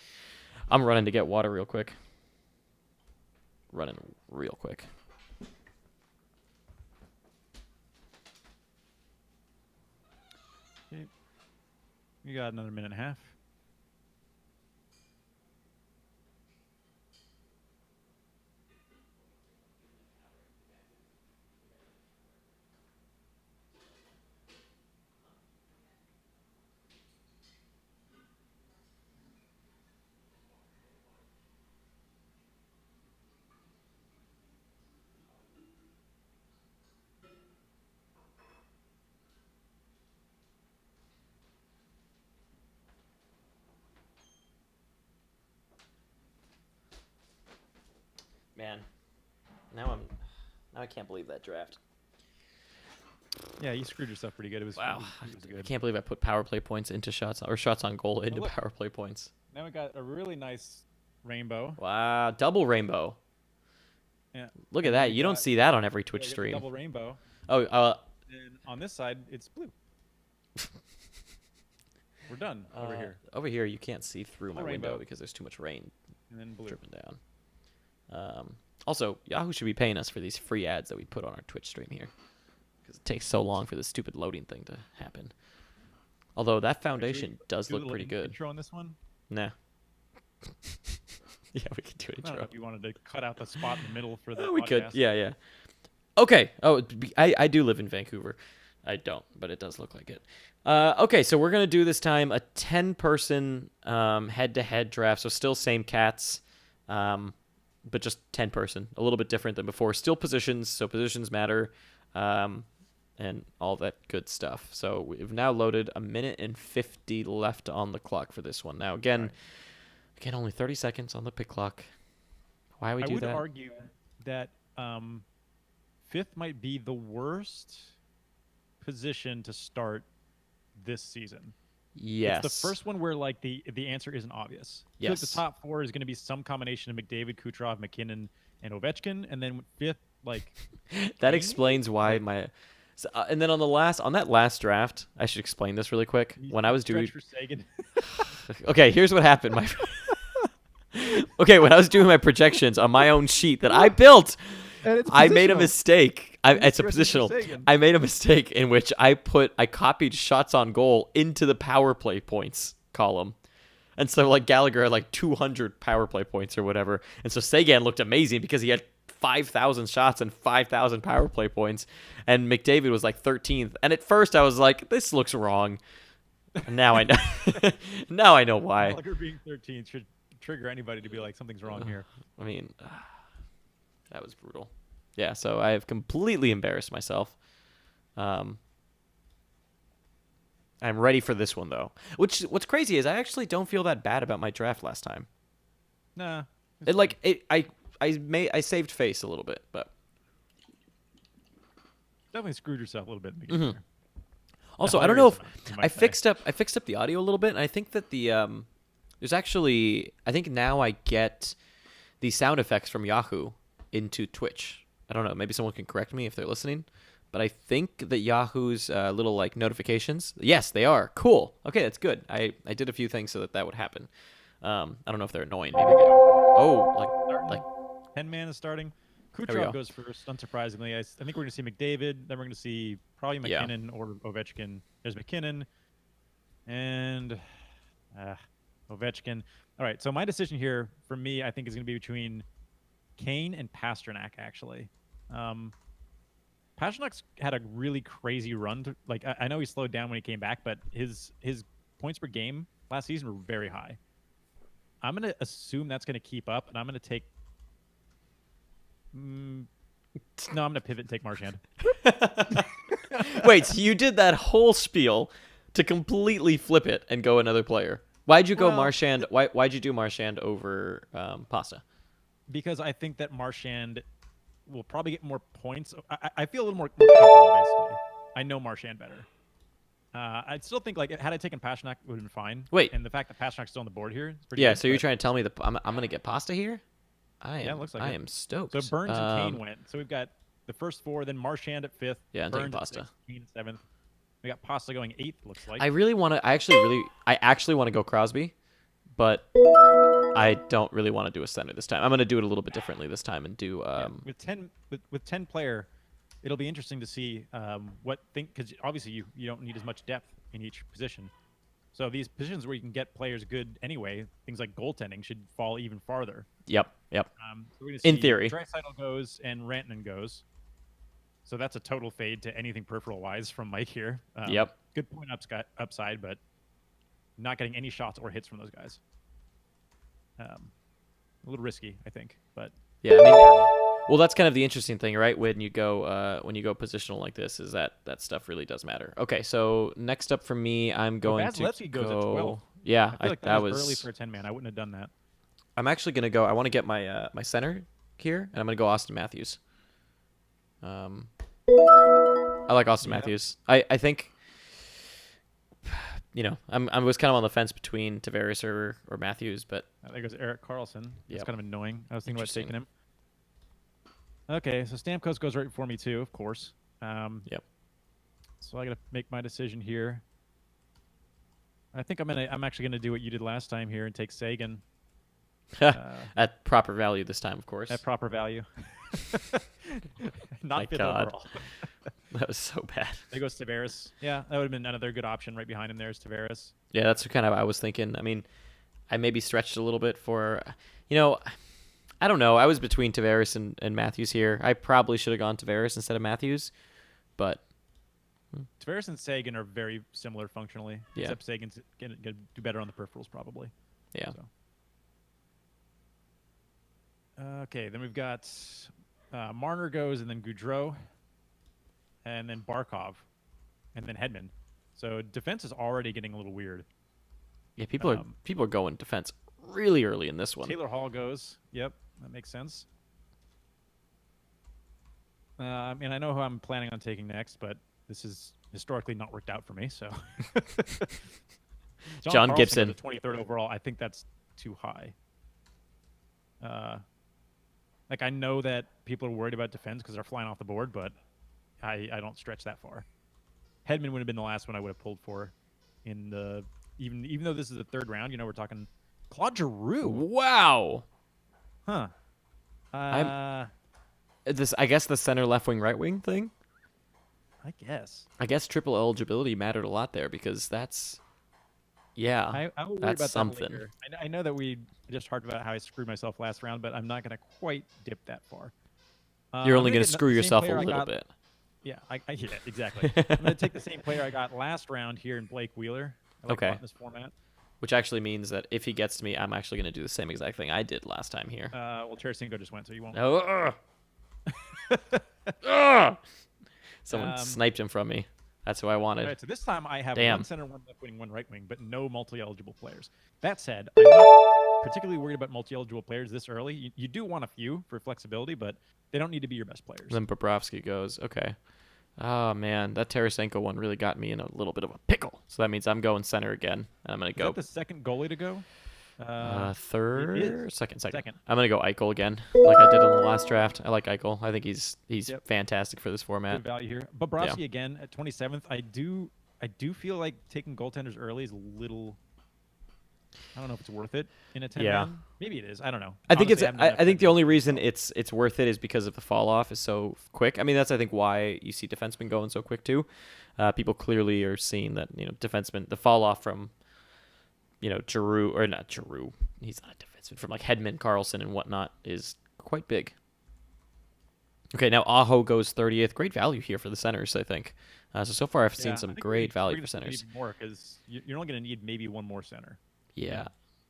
I'm running to get water real quick. Running real quick. Okay. We got another minute and a half. Man, now I can't believe that draft. Yeah, you screwed yourself pretty good. It was, Wow, it was I good. can't believe I put power play points into shots or shots on goal into look. power play points. Now we got a really nice rainbow. Wow, double rainbow. Yeah. Look at that. You don't see that on every Twitch stream. Double rainbow. Oh, And on this side, it's blue. We're done over here. Over here, you can't see through my window rainbow. because there's too much rain And then blue. dripping down. Also, Yahoo should be paying us for these free ads that we put on our Twitch stream here, because it takes so long for this stupid loading thing to happen. Although that foundation does look pretty good. Intro on this one? Nah. Yeah, we could do an I don't know intro. if you wanted to cut out the spot in the middle for the We could. podcast. Yeah. Okay. Oh, I do live in Vancouver. I don't, but it does look like it. Okay, so we're gonna do this time a 10-person head-to-head draft. So still same cats, but just 10-person. A little bit different than before. Still positions, so positions matter, and all that good stuff. So we've now loaded 1 minute and 50 left on the clock for this one. Now again, only 30 seconds on the pick clock. Why we do that? I would argue that fifth might be the worst position to start this season. Yes. It's the first one where like the answer isn't obvious. I feel like the top four is going to be some combination of McDavid, Kucherov, McKinnon, and Ovechkin, and then fifth, like that explains why my. So, and then on that last draft, I should explain this really quick. When I was doing, okay, here's what happened. When I was doing my projections on my own sheet that I built, I made a mistake. It's a positional. I made a mistake in which I copied shots on goal into the power play points column. And so like Gallagher had like 200 power play points or whatever. And so Sagan looked amazing because he had 5,000 shots and 5,000 power play points. And McDavid was like 13th. And at first I was like, this looks wrong. And now I know. Now I know why. Gallagher being 13th should trigger anybody to be like, something's wrong here. I mean, that was brutal. Yeah, so I have completely embarrassed myself. I'm ready for this one though. What's crazy is I actually don't feel that bad about my draft last time. Nah. I saved face a little bit, but definitely screwed yourself a little bit in the beginning. Mm-hmm. Also, I don't know if I fixed up the audio a little bit, and I think that there's actually, I think now I get the sound effects from Yahoo into Twitch. I don't know. Maybe someone can correct me if they're listening. But I think that Yahoo's little like notifications, yes, they are. Cool. Okay, that's good. I did a few things so that would happen. I don't know if they're annoying. Maybe like 10-man is starting. Kucherov goes first, unsurprisingly. I think we're going to see McDavid. Then we're going to see probably McKinnon or Ovechkin. There's McKinnon and Ovechkin. All right, so my decision here for me, I think, is going to be between Kane and Pasternak, actually. Pasternak's had a really crazy run. I know he slowed down when he came back, but his points per game last season were very high. I'm going to assume that's going to keep up, and I'm going to take... No, I'm going to pivot and take Marchand. Wait, so you did that whole spiel to completely flip it and go another player. Why'd you go Marchand? Why'd you do Marchand over Pasta? Because I think that Marchand will probably get more points. I feel a little more comfortable, basically. I know Marchand better. I still think, had I taken Pasternak, it would have been fine. Wait. And the fact that Pasternak's still on the board here is pretty good, so you're trying to tell me that I'm going to get Pasta here? It looks like I am stoked. So Burns and Kane went. So we've got the first four, then Marchand at 5th. Yeah, I'm Burns taking Pasta. At 6th, Kane at 7th. We got Pasta going 8th, looks like. I actually want to go Crosby, but I don't really want to do a center this time. I'm going to do it a little bit differently this time and do with 10 player, it'll be interesting to see because obviously you don't need as much depth in each position. So these positions where you can get players good anyway, things like goaltending should fall even farther. Yep. So we're gonna see In theory. Draisaitl goes and Rantanen goes. So that's a total fade to anything peripheral-wise from Mike here. Yep. Good point upside, but not getting any shots or hits from those guys. A little risky, I think, but yeah. I mean, well, that's kind of the interesting thing, right? When you go positional like this, is that stuff really does matter. Okay, so next up for me, I'm going to Vasilevsky goes at 12. Yeah, I feel like that was early for a 10-man. I wouldn't have done that. I'm actually gonna go. I want to get my my center here, and I'm gonna go Austin Matthews. I like Austin Matthews. I think I was kind of on the fence between Tavares or Matthews, but There goes Eric Carlson. It's Yep. kind of annoying. I was thinking about taking Interesting. him. Okay, so Stamkos goes right before me too, of course. Yep. So I got to make my decision here. I think I'm actually gonna do what you did last time here and take Sagan At proper value this time, of course. at proper value. My Not fifth God. overall. That was so bad. There goes Tavares. Yeah, that would have been another good option right behind him. There's Tavares. Yeah, that's kind of I was thinking. I mean, I maybe stretched a little bit for, you know, I don't know. I was between Tavares and Matthews here. I probably should have gone Tavares instead of Matthews, but Tavares and Sagan are very similar functionally, Yeah. except Sagan's gonna do better on the peripherals probably. yeah. So. Okay, then we've got Marner goes, and then Goudreau, and then Barkov, and then Hedman. So defense is already getting a little weird. Yeah, people are going defense really early in this one. Taylor Hall goes. Yep, that makes sense. And I know who I'm planning on taking next, but this has historically not worked out for me. So John Carlson Gibson. with the 23rd overall. I think that's too high. Like I know that people are worried about defense because they're flying off the board, but I don't stretch that far. Hedman would have been the last one I would have pulled for in the even though this is the third round. We're talking Claude Giroux. Wow. Huh. I guess the center left wing right wing thing. I guess. I guess triple eligibility mattered a lot there because that's I will worry that's about something. that later. I know that we just talked about how I screwed myself last round, but I'm not going to quite dip that far. You're I'm only gonna going get to the screw same yourself a player I little got- bit. Yeah, yeah, exactly. I'm going to take the same player I got last round here in Blake Wheeler. I like a lot Okay. in this format. Which actually means that if he gets to me, I'm actually going to do the same exact thing I did last time here. Well, Tarasenko just went, so you won't. Oh, ugh. Someone Um, sniped him from me. That's who I wanted. All right, so this time I have Damn. one center, one left wing, one right wing, but no multi-eligible players. That said, I'm not particularly worried about multi-eligible players this early. You do want a few for flexibility, but they don't need to be your best players. Then Bobrovsky goes. Okay. Oh, man. That Tarasenko one really got me in a little bit of a pickle. So that means I'm going center again. And I'm going to Is go that the second goalie to go? third? is. Second. Second. I'm going to go Eichel again, like I did in the last draft. I like Eichel. I think he's Yep. fantastic for this format. Good value here. Bobrovsky again at 27th. I do feel like taking goaltenders early is a little. I don't know if it's worth it in a 10 Yeah. man. Maybe it is. I don't know. I think Honestly, it's. haven't done I enough think the 10 only man. reason it's worth it is because of the fall off is so quick. I mean, that's I think why you see defensemen going so quick too. People clearly are seeing that defensemen the fall off from Giroux or not Giroux. He's not a defenseman from like Hedman, Carlson, and whatnot is quite big. Okay, now Aho goes 30th. Great value here for the centers, I think. So far I've seen Yeah, some I think great we're value gonna for see centers. even more because you're only going to need maybe one more center. Yeah,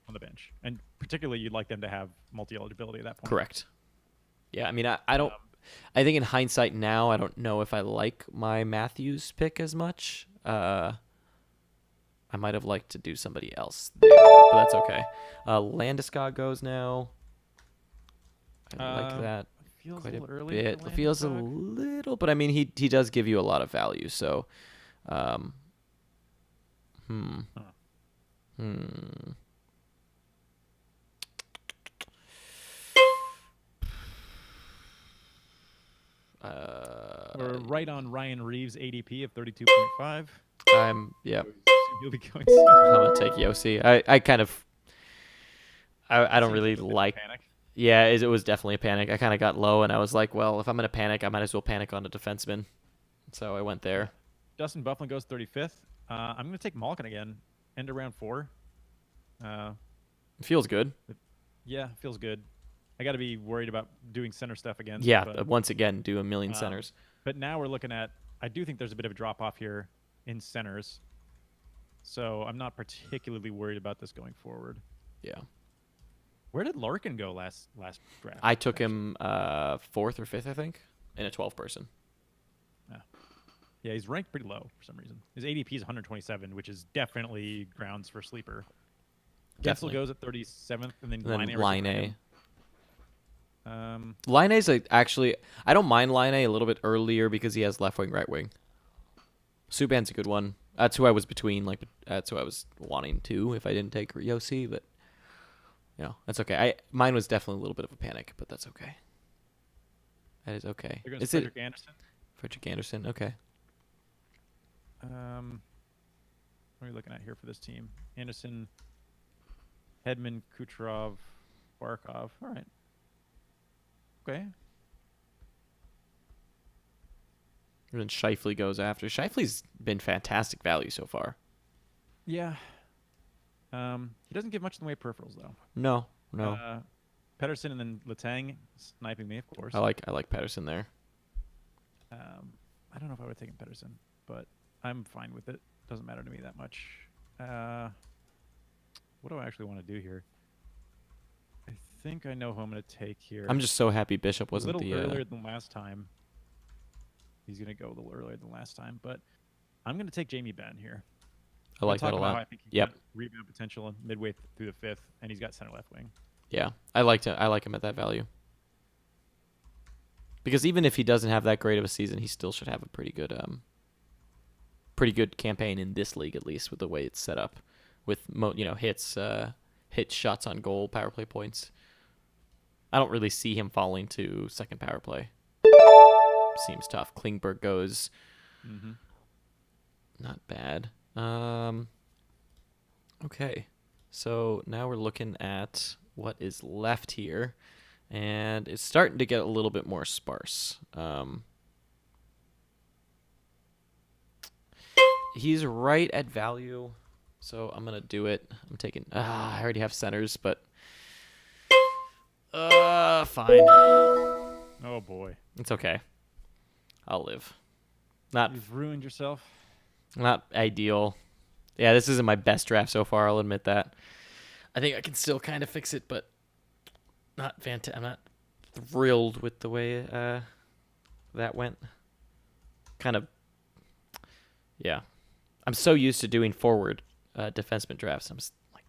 On the bench, and particularly you'd like them to have multi-eligibility at that point. correct. Yeah, I mean I don't. I think in hindsight now, I don't know if I like my Matthews pick as much. I might have liked to do somebody else there, but that's okay. Landeskog goes now. I like that Feels quite a a little early. bit. for It feels a Landeskog. little, but I mean he does give you a lot of value. So, hmm. We're right on Ryan Reeves' ADP of 32.5. Yep. He'll be going soon. I'm gonna take Yossi. I kind of. I don't Seems really like a bit of a like. panic. Yeah, it was definitely a panic. I kind of got low, and I was like, well, if I'm gonna panic, I might as well panic on a defenseman. So I went there. Dustin Bufflin goes 35th. I'm going to take Malkin again. End of round 4. It feels good. Yeah, feels good. I got to be worried about doing center stuff again. Yeah, but, once again, do a million centers. but now we're looking at. I do think there's a bit of a drop off here in centers, so I'm not particularly worried about this going forward. Yeah. Where did Larkin go last draft? I took him 4th or 5th, I think, in a 12-person. Yeah, he's ranked pretty low for some reason. His ADP is 127, which is definitely grounds for sleeper. Gensel Definitely. goes at 37th, and then And then Line Line A. A. Line A's actually, I don't mind Line A a little bit earlier because he has left wing, right wing. Subban's a good one. That's who I was between. Like that's who I was wanting to if I didn't take Yossi, but that's okay. Mine was definitely a little bit of a panic, but that's okay. That is okay. There goes Is it Frederick Anderson. Frederick Anderson? Okay. What are we looking at here for this team? Anderson, Hedman, Kucherov, Barkov. All right. Okay. And then Scheifele goes after. Scheifele's been fantastic value so far. Yeah. He doesn't give much in the way of peripherals though. No. Pedersen and then Letang sniping me, of course. I like Pedersen there. I don't know if I would have taken Pedersen, but I'm fine with it. Doesn't matter to me that much. What do I actually want to do here? I think I know who I'm going to take here. I'm just so happy Bishop wasn't a little the. earlier than last time. He's going to go a little earlier than last time, but I'm going to take Jamie Benn here. I like that a lot. I think he's got rebound potential midway through the fifth, and he's got center left wing. Yeah, I like him at that value. Because even if he doesn't have that great of a season, he still should have a pretty good campaign in this league, at least with the way it's set up, with hits, shots on goal, power play points. I don't really see him falling to second power play. Seems tough. Klingberg goes. Mm-hmm. Not bad. Okay, so now we're looking at what is left here, and it's starting to get a little bit more sparse. He's right at value, so I'm gonna do it. I'm taking. I already have centers, but fine. Oh boy, It's okay. I'll live. You've ruined yourself. Not ideal. Yeah, this isn't my best draft so far. I'll admit that. I think I can still kind of fix it, but not fantastic. I'm not thrilled with the way that went. Kind of. Yeah. I'm so used to doing forward defenseman drafts. I'm like.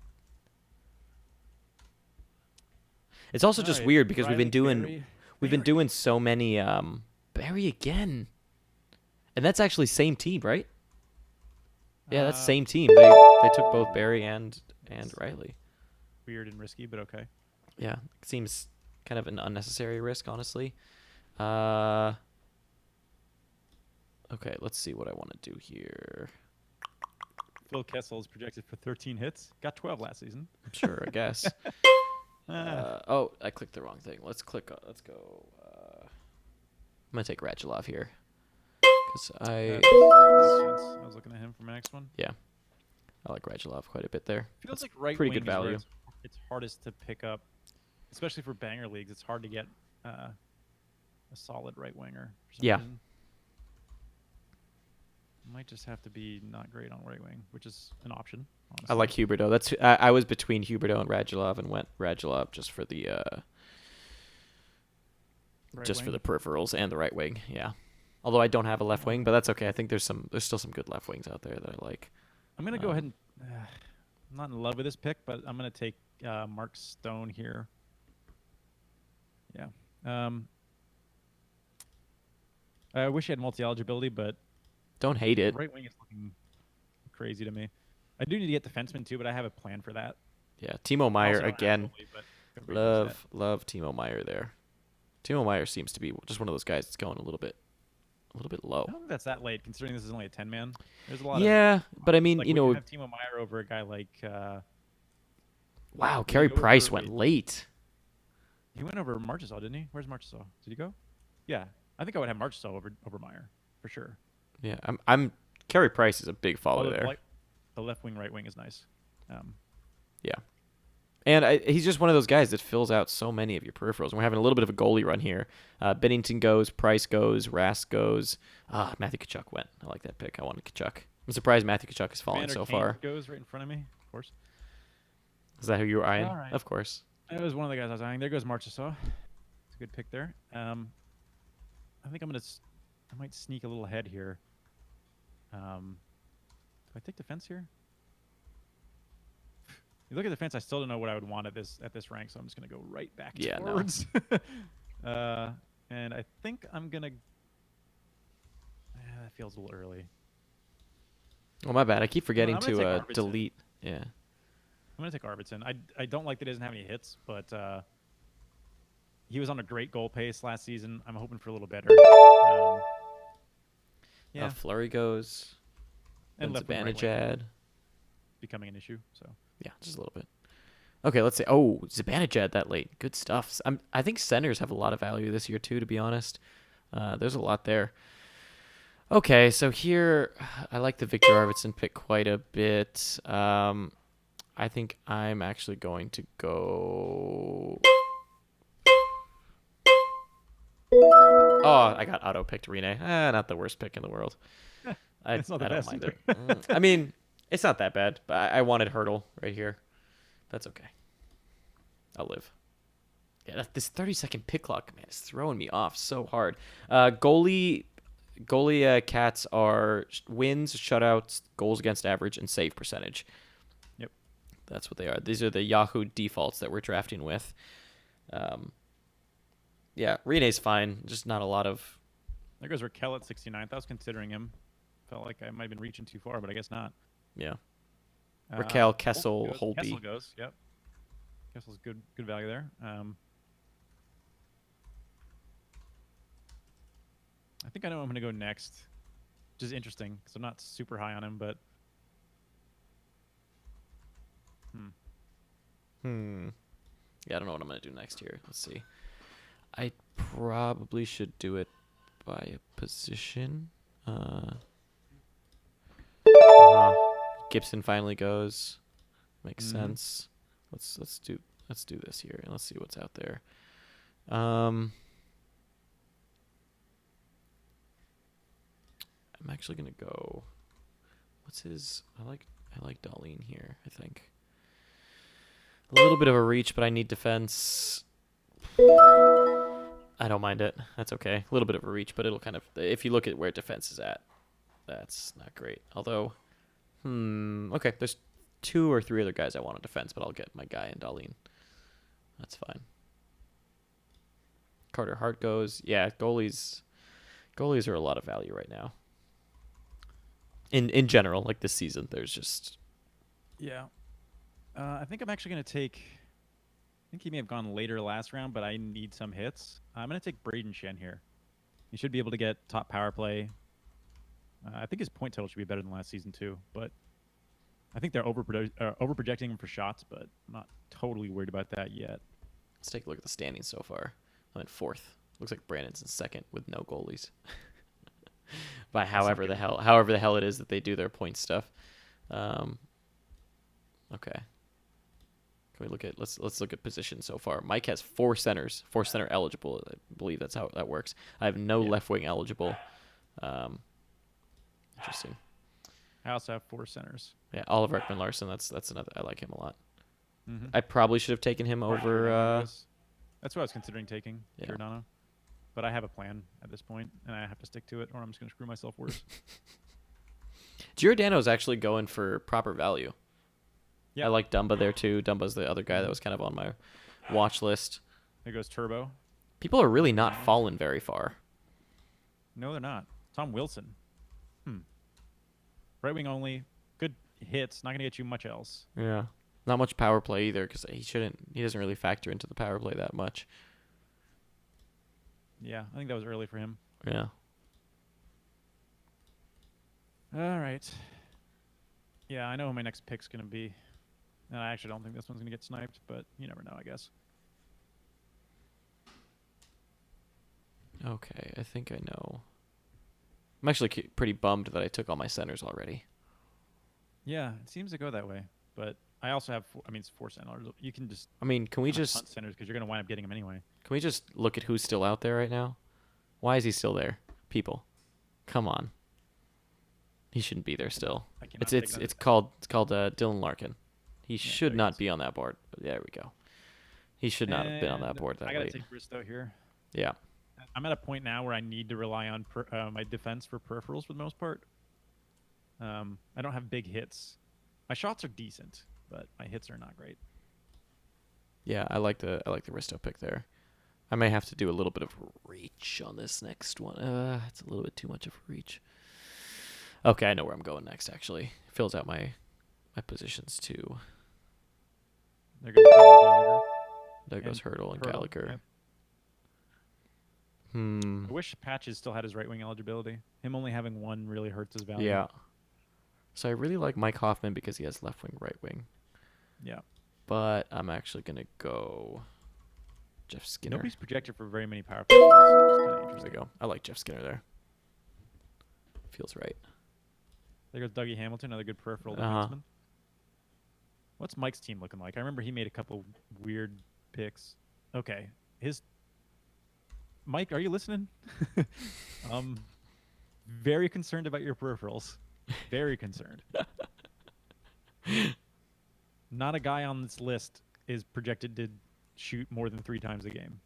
It's also just weird because we've been doing so many Barry again, and that's actually same team, right? Yeah, that's same team. They took both Barry and Riley. Weird and risky, but okay. Yeah, it seems kind of an unnecessary risk, honestly. Okay, let's see what I want to do here. Phil Kessel is projected for 13 hits. Got 12 last season. I'm sure, I guess. I clicked the wrong thing. Let's go. I'm gonna take Radulov here. Because I was looking at him for my next one. Yeah, I like Radulov quite a bit there. Feels like right pretty wing good value. It's hardest to pick up, especially for banger leagues. It's hard to get a solid right winger. For some reason. Might just have to be not great on right wing, which is an option. Honestly. I like Huberdeau. I was between Huberdeau and Radulov, and went Radulov just for the for the peripherals and the right wing. Yeah. Although I don't have a left wing, but that's okay. I think there's still some good left wings out there that I like. I'm gonna go ahead and I'm not in love with this pick, but I'm gonna take Mark Stone here. Yeah. I wish he had multi-eligibility, but don't hate it. Right wing is looking crazy to me. I do need to get defenseman too, but I have a plan for that. Yeah, Timo Meier again. Love Timo Meier there. Timo Meier seems to be just one of those guys that's going a little bit low. I don't think that's that late, considering this is only a 10-man. There's a lot. Yeah, but I mean, like, you know, have Timo Meier over a guy like. Wow, Carey Price went late. He went over Marchessault, didn't he? Where's Marchessault? Did he go? Yeah, I think I would have Marchessault over Meier for sure. Yeah, I'm. Carey Price is a big follow there. The left wing, right wing is nice. Yeah. And he's just one of those guys that fills out so many of your peripherals. And we're having a little bit of a goalie run here. Bennington goes, Price goes, Rask goes. Matthew Tkachuk went. I like that pick. I wanted Tkachuk. I'm surprised Matthew Tkachuk has fallen so far. Goes right in front of me, of course. Is that who you were eyeing? All right. Of course. That was one of the guys I was eyeing. There goes Marchessault. It's a good pick there. I think I might sneak a little ahead here. Do I take defense here? You look at defense, I still don't know what I would want at this rank, so I'm just gonna go right back to forwards. No. And I think I'm gonna. That feels a little early. Oh, my bad. I keep forgetting I'm gonna take to Arvidsson. delete. Yeah. I'm gonna take Arvidsson. I don't like that he doesn't have any hits, but he was on a great goal pace last season. I'm hoping for a little better. Yeah, Flurry goes. and Then left wing, right wing Zibanejad. becoming an issue. So Yeah, just a little bit. Okay, let's see. Oh, Zibanejad that late. Good stuff. I think centers have a lot of value this year too. To be honest, there's a lot there. Okay, so here I like the Victor Arvidsson pick quite a bit. I think I'm actually going to go. Oh, I got auto picked Rene. Not the worst pick in the world. I it's not the I don't best mind either. it. I mean, it's not that bad, but I wanted Hurdle right here. That's okay. I'll live. Yeah, this 30-second pick clock, man, is throwing me off so hard. Goalie cats are wins, shutouts, goals against average, and save percentage. Yep. That's what they are. These are the Yahoo defaults that we're drafting with. Yeah, Rene's fine. Just not a lot of. There goes Raquel at 69th. I was considering him. Felt like I might have been reaching too far, but I guess not. Yeah. Raquel, Holtby Kessel, goes. Holtby. Kessel goes. Yep. Kessel's good value there. I think I know I'm going to go next, which is interesting because I'm not super high on him, but Yeah, I don't know what I'm going to do next year. Let's see. I probably should do it by a position. Gibson finally goes. Makes sense. Let's do this here and let's see what's out there. I'm actually gonna go. What's his? I like Darlene here. I think a little bit of a reach, but I need defense. I don't mind it. That's okay. A little bit of a reach, but it'll kind of. If you look at where defense is at, that's not great. Although, okay, there's 2 or 3 other guys I want on defense, but I'll get my guy in Darlene. That's fine. Carter Hart goes. Yeah, goalies are a lot of value right now. In general, like this season, there's just. yeah. I think I'm actually going to take. I think he may have gone later last round, but I need some hits. I'm going to take Braden Shen here. He should be able to get top power play. I think his point total should be better than last season too, but I think they're overprojecting him for shots, but I'm not totally worried about that yet. Let's take a look at the standings so far. I'm in 4th. Looks like Brandon's in 2nd with no goalies. By however the hell it is that they do their point stuff. Okay. Can we look at let's look at position so far. Mike has 4 centers, 4 center eligible. I believe that's how that works. I have no left wing eligible. Interesting. I also have 4 centers. Yeah, Oliver Ekman Larson. That's another. I like him a lot. Mm-hmm. I probably should have taken him over. That's what I was considering taking, Giordano. But I have a plan at this point, and I have to stick to it, or I'm just going to screw myself worse. Giordano's actually going for proper value. Yeah. I like Dumba there too. Dumba's the other guy that was kind of on my watch list. There goes Turbo. People are really not falling very far. No, they're not. Tom Wilson. Right wing only. Good hits. Not going to get you much else. Yeah. Not much power play either because he doesn't really factor into the power play that much. Yeah, I think that was early for him. Yeah. All right. Yeah, I know who my next pick's going to be. And I actually don't think this one's going to get sniped, but you never know, I guess. Okay, I think I know. I'm actually pretty bummed that I took all my centers already. Yeah, it seems to go that way. But I also have, it's 4 centers. You can just. Can we just punt centers because you're going to wind up getting them anyway. Can we just look at who's still out there right now? Why is he still there? People, come on. He shouldn't be there still. It's called Dylan Larkin. He should not be on that board. There we go. He should not have been on that board that late. I got to take Bristow here. Yeah. I'm at a point now where I need to rely on my defense for peripherals for the most part. I don't have big hits. My shots are decent, but my hits are not great. Yeah, I like the Risto pick there. I may have to do a little bit of reach on this next one. It's a little bit too much of a reach. Okay, I know where I'm going next. Actually, fills out my positions too. There goes Gallagher. There goes And Hurdle and Hurdle, Gallagher. yep. Hmm. I wish Patches still had his right wing eligibility. Him only having one really hurts his value. Yeah. So I really like Mike Hoffman because he has left wing, right wing. Yeah. But I'm actually gonna go Jeff Skinner. Nobody's projected for very many power play goals, which is kind of There we interesting. go. I like Jeff Skinner there. Feels right. There goes Dougie Hamilton, another good peripheral Uh-huh. defenseman. What's Mike's team looking like? I remember he made a couple weird picks. Okay, Mike, are you listening? Very concerned about your peripherals. Very concerned. Not a guy on this list is projected to shoot more than 3 times a game.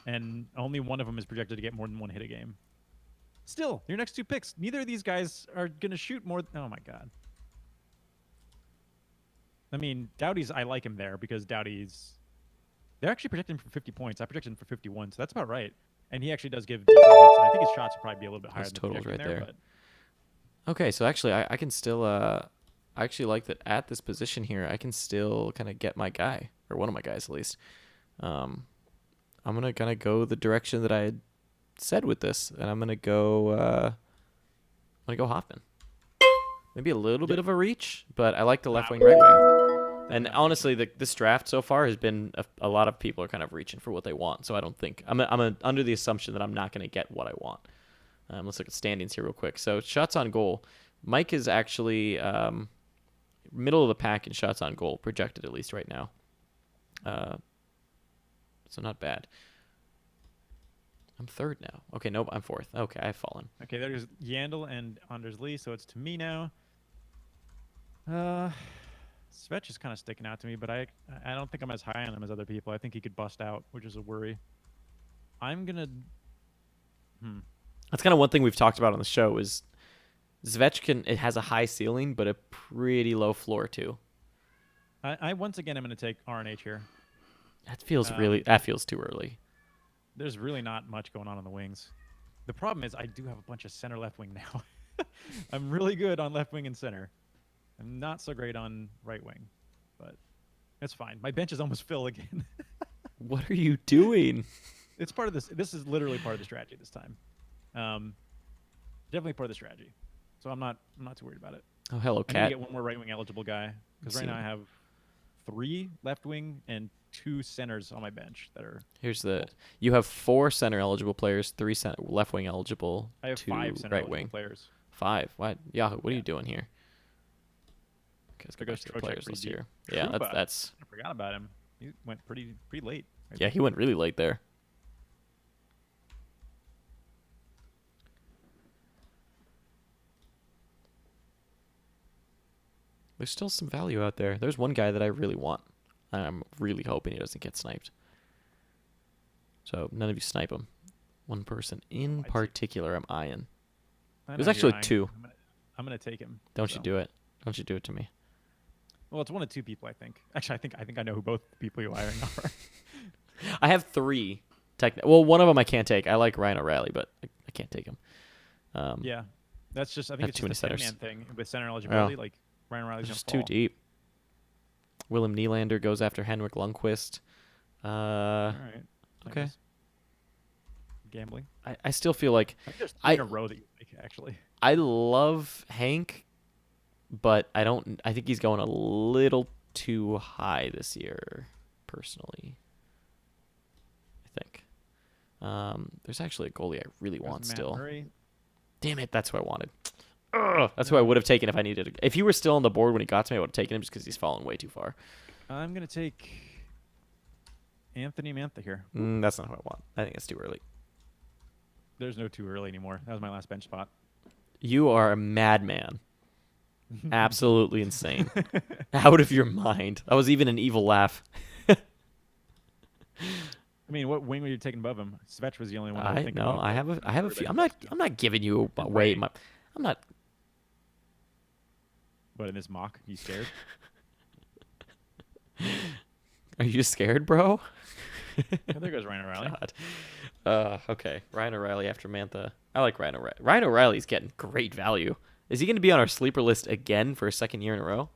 And only one of them is projected to get more than 1 hit a game. Still, your next 2 picks, neither of these guys are going to shoot more. Oh, my God. I mean, Doughty's, I like him there because Doughty's. They're actually projecting him for 50 points. I projected him for 51, so that's about right. And he actually does give decent hits. And I think his shots will probably be a little bit higher Those than the totals projection right there. But Okay, so actually I can still I actually like that at this position here I can still kind of get my guy, or one of my guys at least. I'm gonna kind of go the direction that I had said with this, and I'm gonna go Hoffman. Maybe a little bit of a reach, but I like the left wing, right wing. And honestly, this draft so far has been a lot of people are kind of reaching for what they want. So I don't think I'm under the assumption that I'm not going to get what I want. Let's look at standings here real quick. So shots on goal, Mike is actually middle of the pack in shots on goal, projected at least right now. So not bad. I'm third now. Okay, nope, I'm fourth. Okay, I've fallen. Okay, there's Yandel and Anders Lee, so it's to me now. Svech is kind of sticking out to me, but I don't think I'm as high on him as other people. I think he could bust out, which is a worry. I'm gonna. That's kind of one thing we've talked about on the show is Svech it has a high ceiling, but a pretty low floor too. I once again am gonna take RNH here. That feels too early. There's really not much going on the wings. The problem is I do have a bunch of center left wing now. I'm really good on left wing and center. I'm not so great on right wing, but it's fine. My bench is almost full again. What are you doing? It's part of this. This is literally part of the strategy this time. Definitely part of the strategy. So I'm not too worried about it. Oh, hello, I need to Cat. get one more right wing eligible guy because right now I have 3 left wing and 2 centers on my bench that are. You have 4 center eligible players, 3 left wing eligible, I have 2 5 center right eligible wing players. 5. What? Yahoo, what are you doing here? Okay, let's go There back goes to the Trocheck players pretty list deep. here. Yeah, Krupa. that's. I forgot about him. He went pretty late. Yeah, he went really late there. There's still some value out there. There's one guy that I really want. I'm really hoping he doesn't get sniped. So none of you snipe him. One person in particular I'm eyeing. There's actually 2. I'm gonna take him. Don't you do it. Don't you do it to me. Well, it's 1 of 2 people, I think. Actually, I think I know who both the people you're hiring are. I have 3. Well, one of them I can't take. I like Ryan O'Reilly, but I can't take him. Yeah, that's just. I think it's too just many a centers. 10-man thing with center eligibility. Like Ryan O'Reilly's It's just gonna too deep. Willem Nylander goes after Henrik Lundqvist. All right. Okay. Gambling. I still feel like I think there's 3 in a row that you like, actually. I love Hank, but I think he's going a little too high this year, personally. I think. There's actually a goalie I really want still. Murray. Damn it, that's what I wanted. Ugh, that's who I would have taken if I needed it. If he were still on the board when he got to me, I would have taken him just because he's fallen way too far. I'm gonna take Anthony Mantha here. That's not who I want. I think it's too early. There's no too early anymore. That was my last bench spot. You are a madman. Absolutely insane. Out of your mind. That was even an evil laugh. I mean, what wing were you taking above him? Svech was the only one I was thinking know. about. I have a few. I'm not giving you away. I'm not. But in this mock, you scared? Are you scared, bro? Yeah, there goes Ryan O'Reilly. God. Okay. Ryan O'Reilly after Mantha. I like Ryan O'Reilly. Ryan O'Reilly's getting great value. Is he going to be on our sleeper list again for a second year in a row?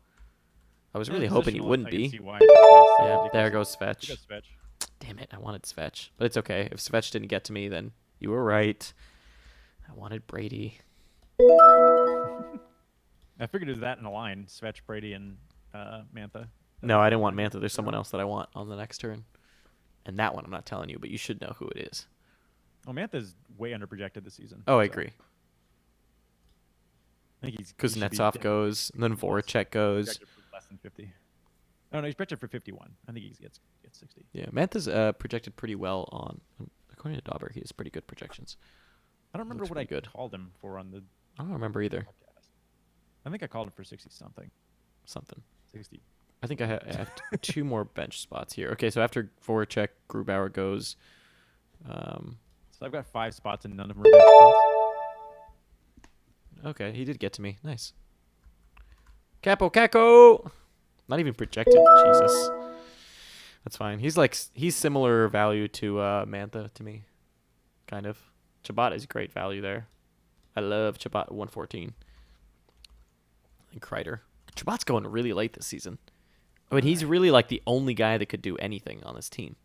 I was really hoping he Positional, wouldn't I can be. see why at this point, it's Yeah, there ridiculous. goes You Svetch. got Svetch. Damn it, I wanted Svetch. But it's okay. If Svetch didn't get to me, then you were right. I wanted Brady. I figured it was that in a line. Svetch, Brady, and Mantha. No, I didn't want Mantha. There's someone else that I want on the next turn. And that one I'm not telling you, but you should know who it is. Oh, Mantha's way underprojected this season. Oh, I so agree. I think he's Because he should be Netsov goes, and then Voracek goes. projected for less than 50. Oh no, he's projected for 51. I think he gets 60. Yeah, Mantha's projected pretty well on. According to Dauber, he has pretty good projections. I don't remember Looks what I pretty good. called him for on the I don't remember either. podcast. I think I called him for 60 something. Something. 60. I think I have two more bench spots here. Okay, so after Voracek, Grubauer goes. So I've got 5 spots and none of them are bench spots. Okay, he did get to me. Nice. Capo Caco! Not even projected. Jesus. That's fine. He's similar value to Mantha to me. Kind of. Chabot is great value there. I love Chabot 114. And Kreider. Chabot's going really late this season. I mean, he's really like the only guy that could do anything on this team.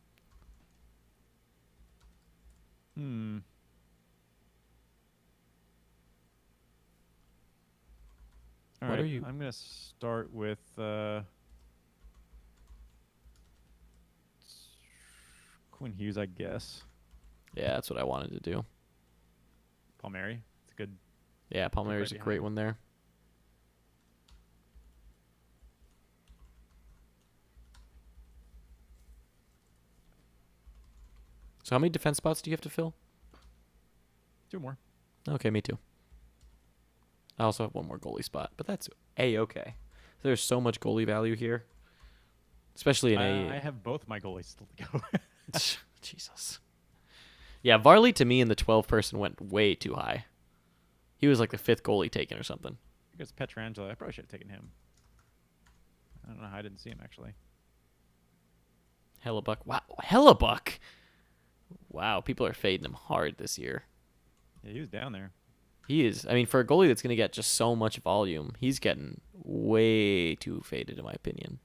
All What right, are you- I'm going to start with Quinn Hughes, I guess. Yeah, that's what I wanted to do. Palmieri. It's a good. Yeah, Palmieri's a behind great him. one there. So how many defense spots do you have to fill? 2 more. Okay, me too. I also have one more goalie spot, but that's A-okay. There's so much goalie value here. Especially in I have both my goalies still to go. Jesus. Yeah, Varley to me in the 12-person went way too high. He was like the 5th goalie taken or something. Because Petrangelo, I probably should have taken him. I don't know how I didn't see him actually. Hellebuck. Wow, Hellebuck. Wow, people are fading him hard this year. Yeah, he was down there. He is. I mean, for a goalie that's going to get just so much volume, he's getting way too faded, in my opinion.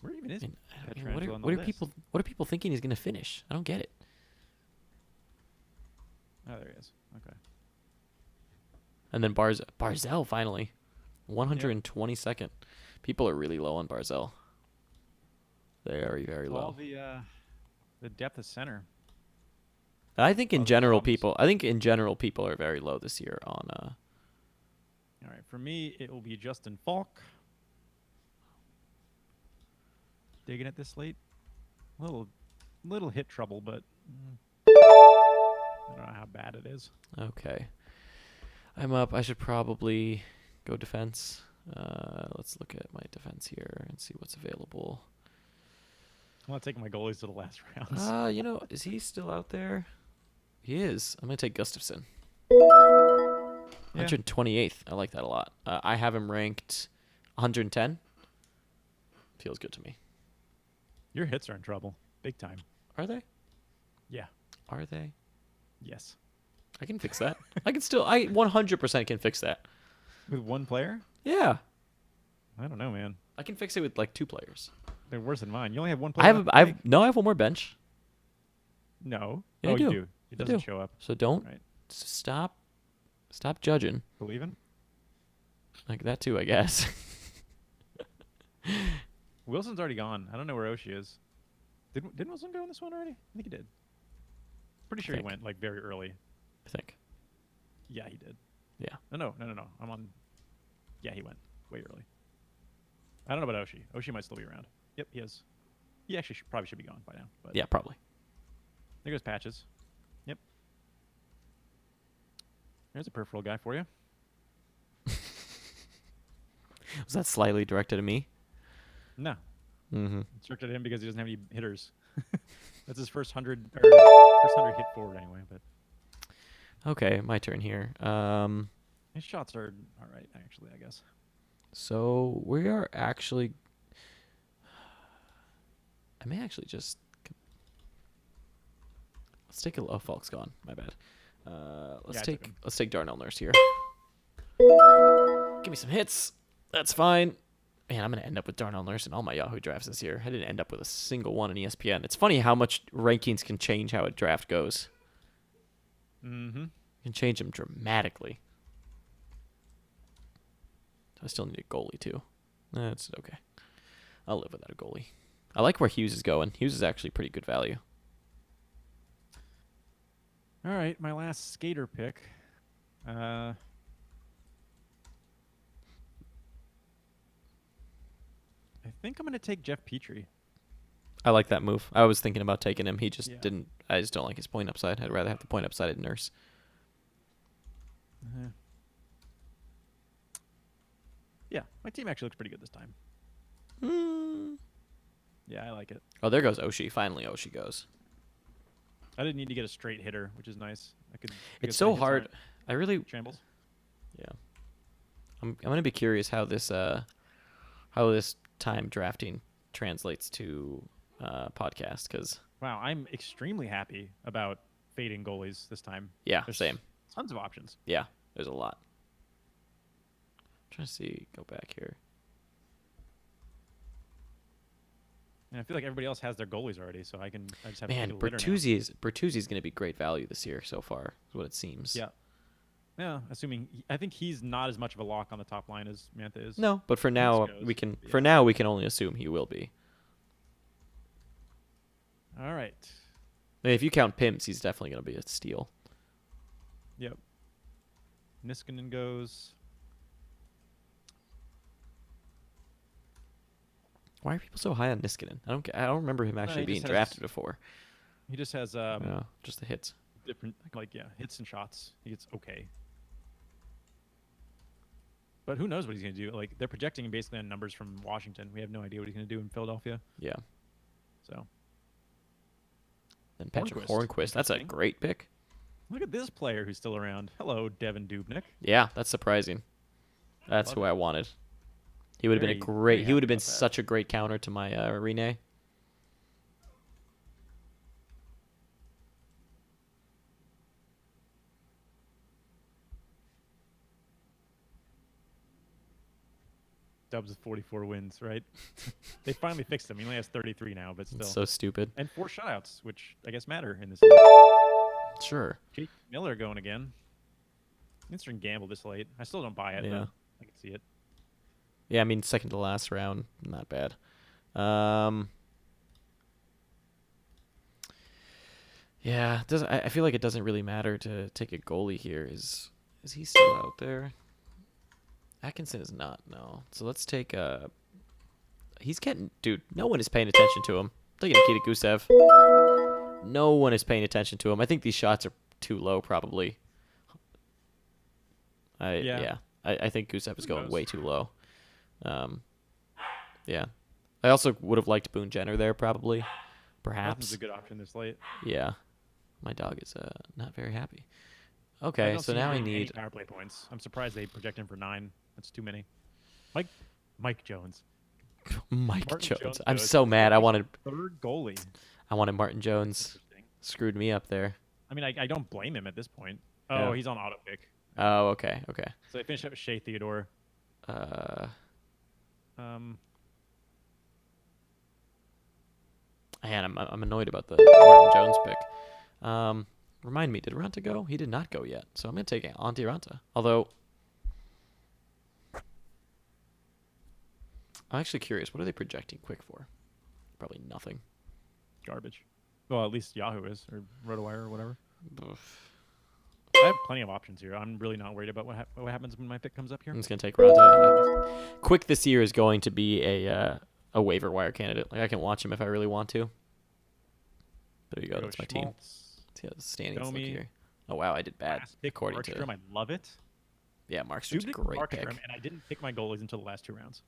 Where even is I mean, Petrangelo on the what are list? people thinking he's going to finish? I don't get it. Oh, there he is. Okay. And then Barzell finally, 122nd. People are really low on Barzell. Very, very All low. the depth of center. I think in other general, problems. people are very low this year on. All right, for me, it will be Justin Falk. Digging at this late. Little hit trouble, but I don't know how bad it is. Okay, I'm up. I should probably go defense. Let's look at my defense here and see what's available. I'm not taking my goalies to the last rounds. You know, is he still out there? He is. I'm gonna take Gustafsson. Yeah. 128th. I like that a lot. I have him ranked 110. Feels good to me. Your hits are in trouble, big time. Are they? Yeah. Are they? Yes. I can fix that. I 100% can fix that. With one player? Yeah. I don't know, man. I can fix it with like 2 players. They're worse than mine. You only have one I player. have left to take? I have one more bench. No. Yeah, oh, I you do. do. It I doesn't do. show up. So don't Right. stop judging. Believing? Like that too, I guess. Wilson's already gone. I don't know where Oshie is. Didn't Wilson go in this one already? I think he did. Pretty sure he think. went like very early. I think. Yeah, he did. Yeah. No. I'm on. Yeah, he went way early. I don't know about Oshie. Oshie might still be around. Yep, he is. He actually probably should be gone by now. But Yeah, probably. there goes Patches. Yep. There's a peripheral guy for you. Was that slightly directed at me? No, Mm-hmm. it's directed at him because he doesn't have any hitters. That's his first 100 hit forward anyway. But Okay, my turn here. his shots are all right, actually. I guess. So we are actually. I may actually just. Let's take a. Oh, Falk's gone. My bad. Let's Yeah, I took him. take Darnell Nurse here. Give me some hits. That's fine. Man, I'm gonna end up with Darnell Nurse in all my Yahoo drafts this year. I didn't end up with a single one in ESPN. It's funny how much rankings can change how a draft goes. Mm-hmm. Can change them dramatically. I still need a goalie too. That's okay. I'll live without a goalie. I like where Hughes is going. Hughes is actually pretty good value. All right, my last skater pick. I think I'm going to take Jeff Petrie. I like that move. I was thinking about taking him. He just Yeah. didn't. I just don't like his point upside. I'd rather have the point upside at Nurse. Yeah, my team actually looks pretty good this time. Yeah, I like it. Oh, there goes Oshie. Finally, Oshie goes. I didn't need to get a straight hitter, which is nice. It's so hard. I really. Shambles. Yeah. I'm gonna be curious how this time drafting translates to podcast, because Wow, I'm extremely happy about fading goalies this time. yeah, There's same. tons of options. Yeah, there's a lot. I'm trying to see. Go back here. And I feel like everybody else has their goalies already, so I just have Man, to pick a litter now. Bertuzzi's gonna be great value this year so far. Is what it seems. Yeah. Yeah, I think he's not as much of a lock on the top line as Mantha is. No, but for now goes, we can. yeah. For now we can only assume he will be. All right. I mean, if you count pimps, he's definitely gonna be a steal. Yep. Niskanen goes. Why are people so high on Niskanen? I don't remember him actually he being just has- drafted before. He just has No, just the hits. different hits and shots. He gets okay. But who knows what he's going to do? Like, they're projecting him basically on numbers from Washington. We have no idea what he's going to do in Philadelphia. Yeah. So Then Patrick Hornquist. Hornquist. That's a Interesting. great pick. look at this player who's still around. Hello, Devin Dubnyk. Yeah, that's surprising. That's Love who it. I wanted. He would have been a Very, great. very He would have happy been about that. such a great counter to my Rene. Dubs with 44 wins, right? They finally fixed him. He only has 33 now, but still. It's so stupid. And 4 shutouts, which I guess matter in this league. Sure. Jake Miller going again. Interesting gamble this late. I still don't buy it, Yeah. but I can see it. Yeah, I mean second to last round, not bad. Yeah, I feel like it doesn't really matter to take a goalie here. Is he still out there? Atkinson is not, no. So let's take he's getting, dude, no one is paying attention to him. Taking Nikita Gusev. No one is paying attention to him. I think these shots are too low probably. Yeah. I think Gusev is Who going knows? way too low. Yeah. I also would have liked Boone Jenner there probably. Nelson's Perhaps. a good option this late. Yeah. My dog is not very happy. I Okay, don't so see him now I getting any need power play points. I'm surprised they project him for 9. That's too many. Mike Jones, Mike Martin Jones. Jones I'm goes. so mad. I wanted third goalie. Martin Jones. Interesting. Screwed me up there. I mean, I don't blame him at this point. Yeah. Oh, he's on auto pick. Oh, okay. So they finish up with Shea Theodore. Man, I'm annoyed about the Martin Jones pick. Remind me, did Ranta go? He did not go yet, so I'm gonna take Antti Ranta. Although, I'm actually curious. What are they projecting quick for? Probably nothing. Garbage. Well, at least Yahoo is, or RotoWire, or whatever. Oof. I have plenty of options here. I'm really not worried about what happens when my pick comes up here. I'm just gonna take Ranta. Quick this year is going to be a waiver wire candidate. Like I can watch him if I really want to. There you go. That's my team. Schmaltz, See how the standings look Domi. here. Oh wow, I did bad last pick according to. Markstrom, I love it. Yeah, Markstrom's a Dubnyk, great Markstrom, pick. and I didn't pick my goalies until the last 2 rounds.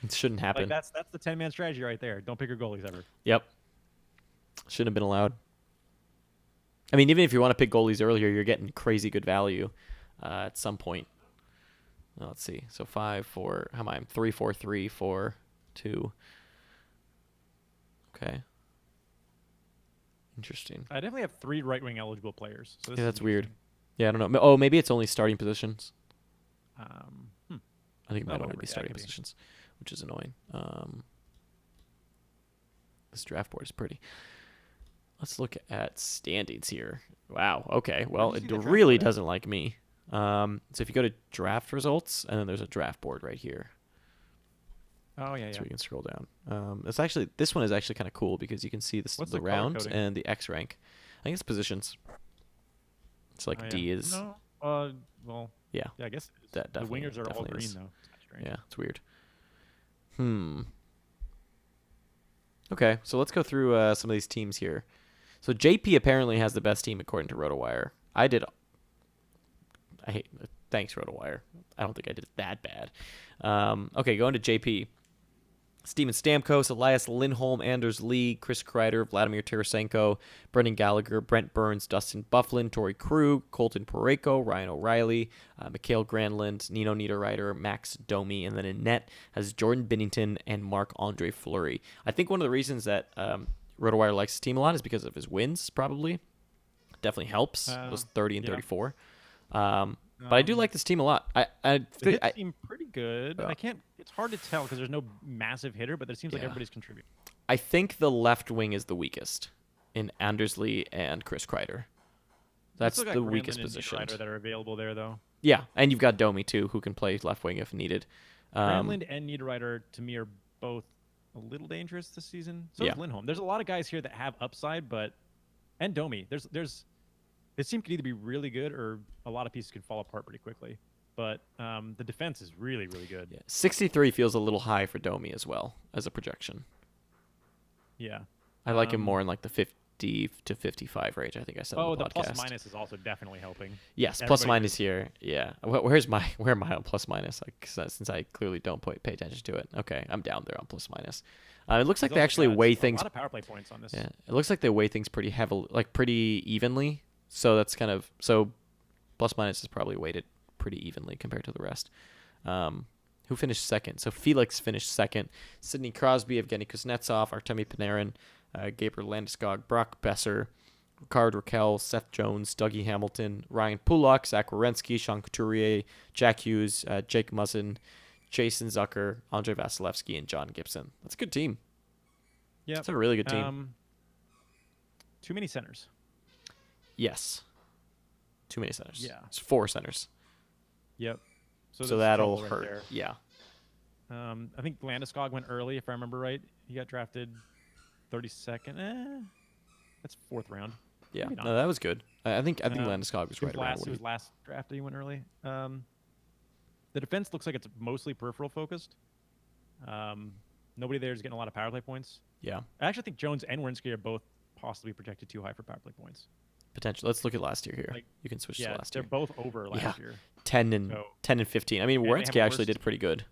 It shouldn't happen. Like that's the 10-man strategy right there. Don't pick your goalies ever. Yep. Shouldn't have been allowed. I mean, even if you want to pick goalies earlier, you're getting crazy good value at some point. Well, let's see. So 5, 4. How am I? I'm 3, 4, 3, 4, 2. Okay. Interesting. I definitely have 3 right wing eligible players. So this Yeah, is that's weird. interesting. Yeah, I don't know. Oh, maybe it's only starting positions. Um, I think it might only whatever, be yeah, starting could be. positions, which is annoying. This draft board is pretty. Let's look at standings here. Wow. Okay. Well, you it see the draft really board at? doesn't like me. So if you go to draft results, and then there's a draft board right here, Oh yeah, so yeah. we can scroll down. This one is actually kind of cool because you can see What's the the color round coding? and the X rank. I think it's positions. It's like Oh, yeah. D is. No. Well. Yeah, Yeah, I guess it is. that The definitely wingers are all definitely green is. though. It's kinda strange. Yeah, it's weird. Okay, so let's go through some of these teams here. So JP apparently has the best team according to RotoWire. I hate. Thanks, RotoWire. I don't think I did it that bad. Okay, going to JP. Steven Stamkos, Elias Lindholm, Anders Lee, Chris Kreider, Vladimir Tarasenko, Brendan Gallagher, Brent Burns, Dustin Bufflin, Torrey Krug, Colton Parayko, Ryan O'Reilly, Mikhail Granlund, Nino Niederreiter, Max Domi, and then in net has Jordan Binnington and Marc-Andre Fleury. I think one of the reasons that RotoWire likes his team a lot is because of his wins, probably. Definitely helps. Those 30 and yeah. 34. But I do like this team a lot. The hits seem pretty good. I can't. It's hard to tell because there's no massive hitter, but it seems like Yeah. everybody's contributing. I think the left wing is the weakest in Anders Lee and Chris Kreider. That's Still got the Granlund weakest and position. Niederreiter that are available there, though. Yeah, and you've got Domi too, who can play left wing if needed. Granlund and Niederreiter to me are both a little dangerous this season. So Yeah. is Lindholm. There's a lot of guys here that have upside, and Domi. This team could either be really good or a lot of pieces can fall apart pretty quickly. But the defense is really, really good. Yeah. 63 feels a little high for Domi as well as a projection. Yeah. I like him more in like the 50 to 55 range. I think I said. Oh, on the the podcast. plus minus is also definitely helping. Yes, plus Everybody minus here. Yeah. Where am I on plus minus? Like, since I clearly don't pay attention to it. Okay, I'm down there on plus minus. It looks like they actually weigh things. A lot of power play points on this. Yeah, it looks like they weigh things pretty heavily, like pretty evenly. So that's kind of plus minus is probably weighted pretty evenly compared to the rest. Who finished second? So Felix finished second. Sidney Crosby, Evgeny Kuznetsov, Artemi Panarin, Gabriel Landeskog, Brock Besser, Ricard Raquel, Seth Jones, Dougie Hamilton, Ryan Pulak, Zach Werenski, Sean Couturier, Jack Hughes, Jake Muzzin, Jason Zucker, Andre Vasilevsky, and John Gibson. That's a good team. Yeah, That's a really good team. Too many centers. Yes. Too many centers. Yeah. It's 4 centers. Yep. So that'll hurt. Right, yeah. I think Landeskog went early, if I remember right. He got drafted 32nd. That's 4th round. Yeah. No, that was good. I think Landeskog was right around. He was last drafted. He went early. The defense looks like it's mostly peripheral focused. Nobody there is getting a lot of power play points. Yeah. I actually think Jones and Werenski are both possibly projected too high for power play points. Potential. Let's look at last year here. You can switch to last year. They're both over last year. 10 and 15. I mean, Werenski actually did pretty good.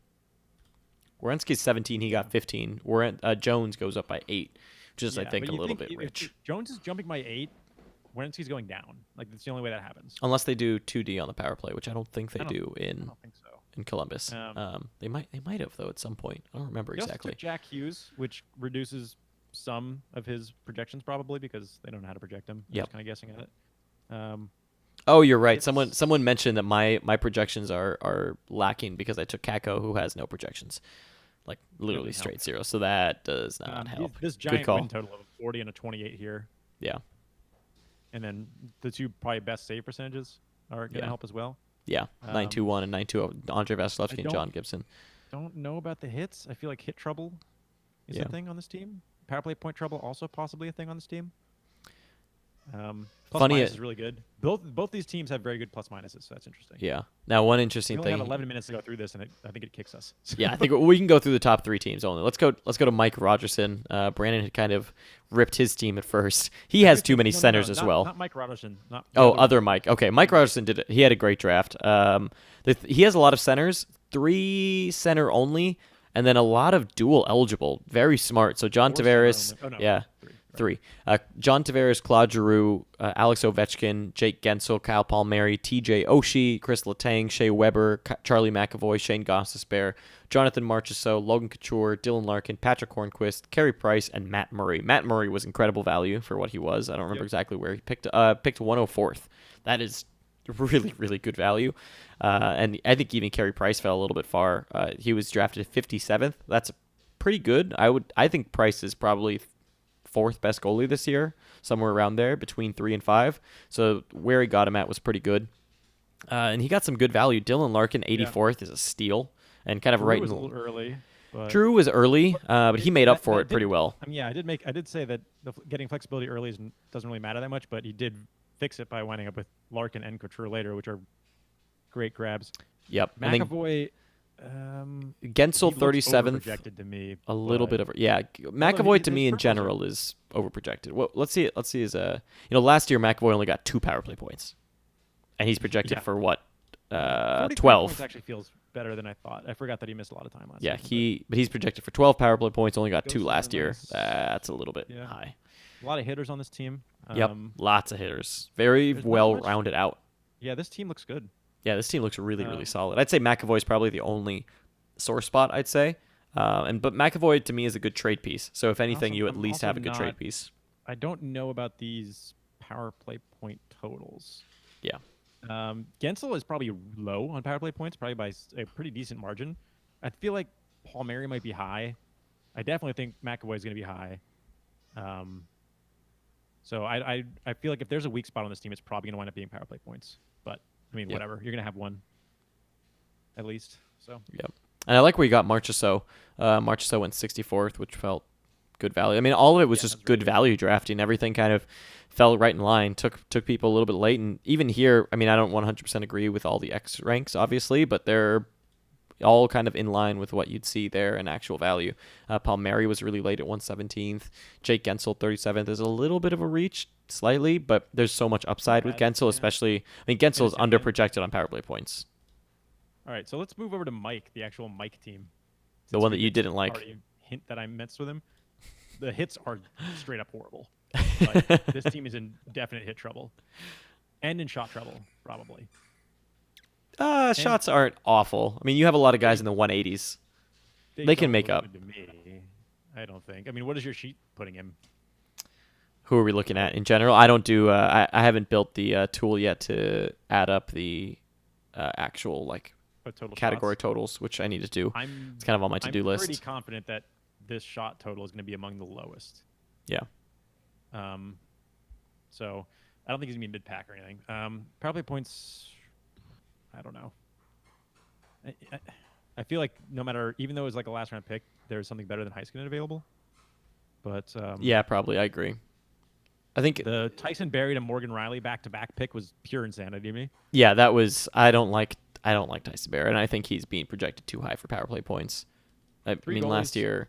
Werenski's 17. He got 15. Jones goes up by 8, which is, I think, a little bit rich. If Jones is jumping by 8. Werenski's going down. Like, that's the only way that happens. Unless they do 2D on the power play, which I don't think they do I don't think so. in Columbus. They might have, though, at some point. I don't remember exactly. Also took Jack Hughes, which reduces some of his projections probably because they don't know how to project him. I'm just kind of guessing at it. Oh, you're right. Someone mentioned that my projections are lacking because I took Kako, who has no projections, like literally straight 0. So that does not help. This giant win total of 40 and a 28 here. Yeah. And then the 2 probably best save percentages are going to help as well. Yeah, 921 and 920. Andre Vasilevsky and John Gibson. Don't know about the hits. I feel like hit trouble is a thing on this team. Power play point trouble also possibly a thing on this team. Plus minus is really good. Both these teams have very good plus minuses, so that's interesting. Yeah. Now, one interesting we thing. We have 11 minutes to go through this, and I think it kicks us. Yeah, I think we can go through the top 3 teams only. Let's go to Mike Rogerson. Brandon had kind of ripped his team at first. He has too many centers as well. Not Mike Rogerson. Other Mike. Okay, Mike Rogerson did it. He had a great draft. He has a lot of centers, 3 center only, and then a lot of dual eligible. Very smart. So John Tavares, 3. John Tavares, Claude Giroux, Alex Ovechkin, Jake Gensel, Kyle Palmieri, TJ Oshie, Chris Letang, Shea Weber, Charlie McAvoy, Shane Gostisbehere, Jonathan Marchessault, Logan Couture, Dylan Larkin, Patrick Hornquist, Carey Price, and Matt Murray. Matt Murray was incredible value for what he was. I don't remember exactly where he picked 104th. That is really, really good value. And I think even Carey Price fell a little bit far. He was drafted 57th. That's pretty good. I think Price is probably 4th best goalie this year, somewhere around there between 3 and 5. So where he got him at was pretty good. And he got some good value. Dylan Larkin, 84th, is a steal, and kind of Drew right. was a little early. But Drew was early, but he made up for it pretty well. I mean, yeah, I did say that getting flexibility early doesn't really matter that much, but he did fix it by winding up with Larkin and Couture later, which are great grabs. Yep. McAvoy. Gensel, 37th. Projected to me a little bit over. Yeah, McAvoy to me in general is overprojected. Well, let's see his last year McAvoy only got 2 power play points, and he's projected for what? 12. Points actually feels better than I thought. I forgot that he missed a lot of time last season. But he's projected for 12 power play points. Only got 2 last year. Nice. That's a little bit high. A lot of hitters on this team. Yep, lots of hitters. Very well rounded out. Yeah, this team looks good. Yeah, this team looks really, really solid. I'd say McAvoy's probably the only sore spot, I'd say. But McAvoy, to me, is a good trade piece. So if anything, you at least have a good trade piece. I don't know about these power play point totals. Yeah. Gensel is probably low on power play points, probably by a pretty decent margin. I feel like Palmieri might be high. I definitely think McAvoy is going to be high. So I feel like if there's a weak spot on this team, it's probably going to wind up being power play points. But I mean, whatever. You're going to have one, at least. So. Yep. And I like where you got Marchessault. Marchessault went 64th, which felt good value. I mean, all of it was just good value drafting. Everything kind of fell right in line. Took people a little bit late. And even here, I mean, I don't 100% agree with all the X ranks, obviously, but they're all kind of in line with what you'd see there in actual value. Palmieri was really late at 117th. Jake Gensel, 37th, is a little bit of a reach, slightly, but there's so much upside with Gensel, especially. I mean, Gensel is underprojected on power play points. All right, so let's move over to Mike, the actual Mike team. The one that you didn't like. Hint that I messed with him. The hits are straight up horrible. Like, this team is in definite hit trouble. And in shot trouble, probably. Shots aren't awful. I mean, you have a lot of guys in the 180s. They can make up. To me, I don't think. I mean, what is your sheet putting him? Who are we looking at in general? I don't do. I haven't built the tool yet to add up the actual category totals, which I need to do. It's kind of on my to-do list. I'm pretty confident that this shot total is going to be among the lowest. Yeah. So I don't think he's going to be mid-pack or anything. Power play points. I don't know. I feel like no matter, even though it was like a last round pick, there's something better than Heiskanen available. But yeah, probably. I agree. I think the Tyson Barrie to Morgan Riley back-to-back pick was pure insanity to me. Yeah, that was. I don't like Tyson Barrie, and I think he's being projected too high for power play points. I mean, last year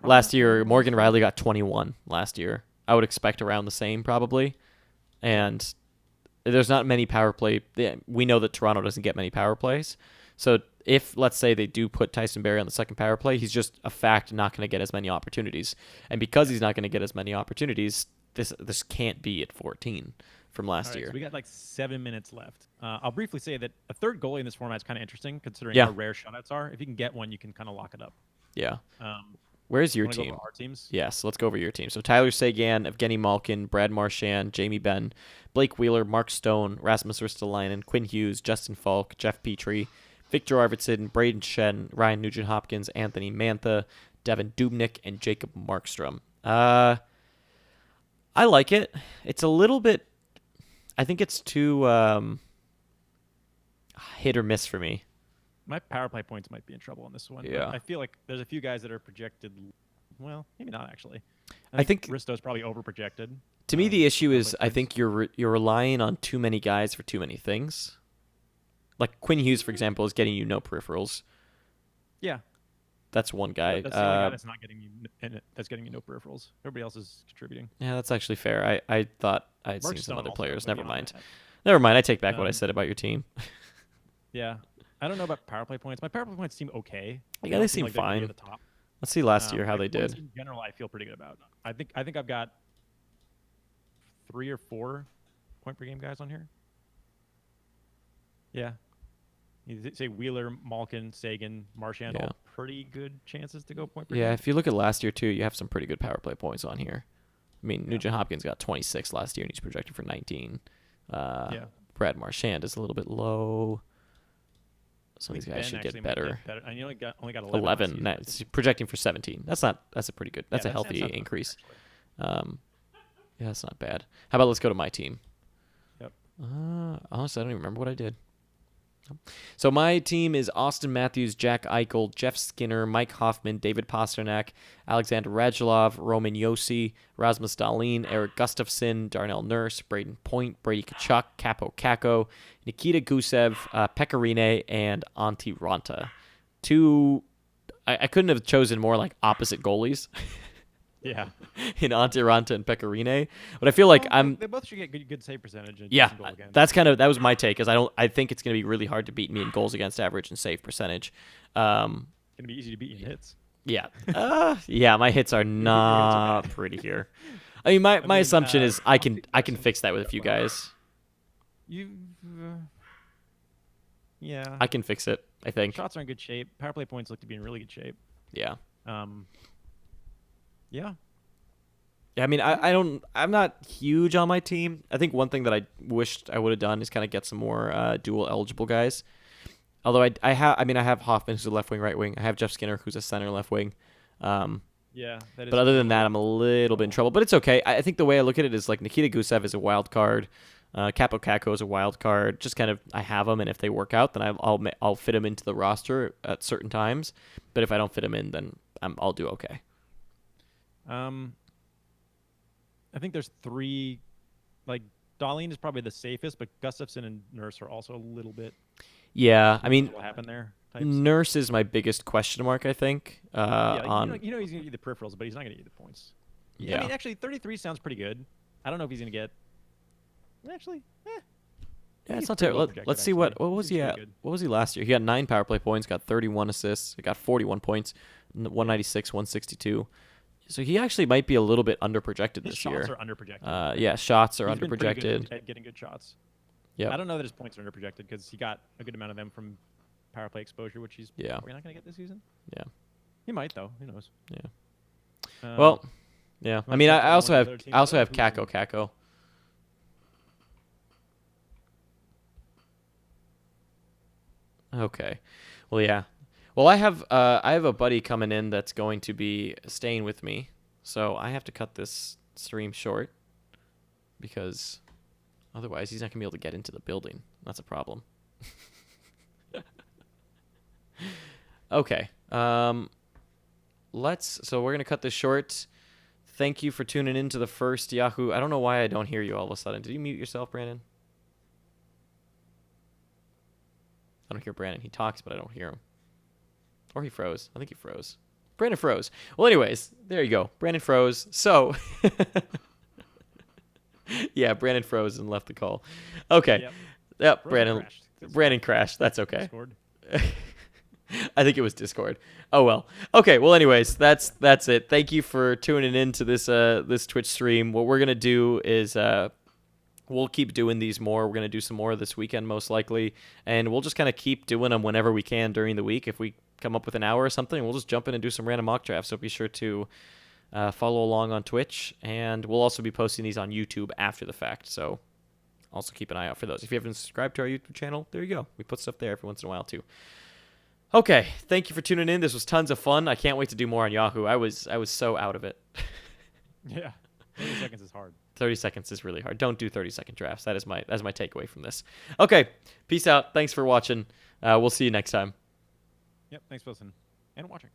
Morgan Riley got 21 last year. I would expect around the same probably, and there's not many power play. We know that Toronto doesn't get many power plays. So if, let's say, they do put Tyson Barrie on the second power play, he's just a fact not going to get as many opportunities. And because he's not going to get as many opportunities, this can't be at 14 from last year. So we got like 7 minutes left. I'll briefly say that a third goalie in this format is kind of interesting, considering how rare shutouts are. If you can get one, you can kind of lock it up. Yeah. Where's your team? Go over our teams? Yes, let's go over your team. So Tyler Seguin, Evgeny Malkin, Brad Marchand, Jamie Benn, Blake Wheeler, Mark Stone, Rasmus Ristolainen, Quinn Hughes, Justin Falk, Jeff Petrie, Victor Arvidsson, Braden Shen, Ryan Nugent-Hopkins, Anthony Mantha, Devin Dubnyk, and Jacob Markstrom. I like it. It's a little bit... I think it's too hit or miss for me. My power play points might be in trouble on this one. Yeah. I feel like there's a few guys that are projected. Well, maybe not actually. I think Risto's probably overprojected. To me, the issue is I think you're relying on too many guys for too many things. Like Quinn Hughes, for example, is getting you no peripherals. Yeah. That's one guy. That's the only guy that's not getting you. That's getting you no peripherals. Everybody else is contributing. Yeah, that's actually fair. I thought I had seen some other players. Never mind. Never mind. I take back what I said about your team. Yeah. I don't know about power play points. My power play points seem okay. Yeah, they seem fine. At the top. Let's see last year how Like they points did. in general, I feel pretty good about. I think I've got 3 or 4 point per game guys on here. Yeah. You say Wheeler, Malkin, Sagan, Marchand, Yeah. all pretty good chances to go point per Yeah, game. if you look at last year too, you have some pretty good power play points on here. I mean, Yeah. Nugent Hopkins got 26 last year, and he's projected for 19. Yeah. Brad Marchand is a little bit low. Some I of these think guys Ben should actually get might better. And he only got 11. last 11. season, Nah, but it's projecting for 17. That's a pretty good. That's a healthy not bad, increase. actually. Yeah, that's not bad. How about let's go to my team? Yep. Honestly, I don't even remember what I did. So my team is Austin Matthews, Jack Eichel, Jeff Skinner, Mike Hoffman, David Pasternak, Alexander Radulov, Roman Josi, Rasmus Dahlin, Eric Gustafsson, Darnell Nurse, Braden Point, Brady Tkachuk, Capo Caco, Nikita Gusev, Pecorine, and Antti Ranta. I couldn't have chosen more like opposite goalies Yeah. in Antti Ranta and Pecorine, but I feel like They both should get good save percentage. And yeah, decent goal against. that was my take. I think it's going to be really hard to beat me in goals against average and save percentage. Gonna be easy to beat you in hits. Yeah, yeah, my hits are not pretty here. I mean, my assumption is I can fix that with a few guys. Yeah. I can fix it. I think. Shots are in good shape. Power play points look to be in really good shape. Yeah. Yeah. Yeah, I mean, I'm not huge on my team. I think one thing that I wished I would have done is kind of get some more dual eligible guys. Although I have Hoffman, who's a left wing, right wing. I have Jeff Skinner, who's a center left wing. Yeah. That is But other than that, I'm a little bit in trouble. But it's okay. I think the way I look at it is like Nikita Gusev is a wild card. Capo Caco is a wild card. Just kind of I have them, and if they work out, then I'll fit them into the roster at certain times. But if I don't fit them in, then I'll do okay. I think there's 3. Like Dahlin is probably the safest, but Gustafsson and Nurse are also a little bit. Yeah, I mean, What happened there? Types. Nurse is my biggest question mark. I think. Yeah, On you know he's gonna get the peripherals, but he's not gonna get the points. yeah. I mean, actually, 33 sounds pretty good. I don't know if he's gonna get. Actually, Yeah, it's not pretty terrible. well Let's see projected, what actually. was he He's at? pretty good. What was he last year? He got 9 power play points, got 31 assists, he got 41 points, 196, 162. So he actually might be a little bit underprojected His this shots year. are underprojected. Yeah, shots are He's been pretty good underprojected. at getting good shots. Yeah, I don't know that his points are underprojected because he got a good amount of them from power play exposure, which he's probably not gonna get this season. Yeah. He might though. Who knows? Yeah. Well, yeah. I wanna mean, check I out also one of have the other teams? Who's in- Caco. Okay. Well, yeah. Well, I have a buddy coming in that's going to be staying with me, so I have to cut this stream short because otherwise he's not gonna be able to get into the building. That's a problem. Okay. So we're gonna cut this short. Thank you for tuning in to the first Yahoo. I don't know why I don't hear you all of a sudden. Did you mute yourself, Brandon? I don't hear Brandon. He talks, but I don't hear him. Or he froze. I think he froze. Brandon froze. Well, anyways, there you go. Brandon froze. So, yeah, Brandon froze and left the call. Okay. Yep, Brandon. crashed. Brandon crashed. That's okay. Scored. I think it was Discord. Oh well. Okay. Well, anyways, that's it. Thank you for tuning in to this Twitch stream. What we're gonna do is we'll keep doing these more. We're gonna do some more this weekend, most likely, and we'll just kind of keep doing them whenever we can during the week. If we come up with an hour or something, we'll just jump in and do some random mock drafts. So be sure to follow along on Twitch, and we'll also be posting these on YouTube after the fact. So also keep an eye out for those. If you haven't subscribed to our YouTube channel, there you go. We put stuff there every once in a while too. Okay, thank you for tuning in. This was tons of fun. I can't wait to do more on Yahoo. I was so out of it. Yeah. 30 seconds is hard. 30 seconds is really hard. Don't do 30-second drafts. That's my takeaway from this. Okay, peace out. Thanks for watching. We'll see you next time. Yep. Thanks for listening and watching.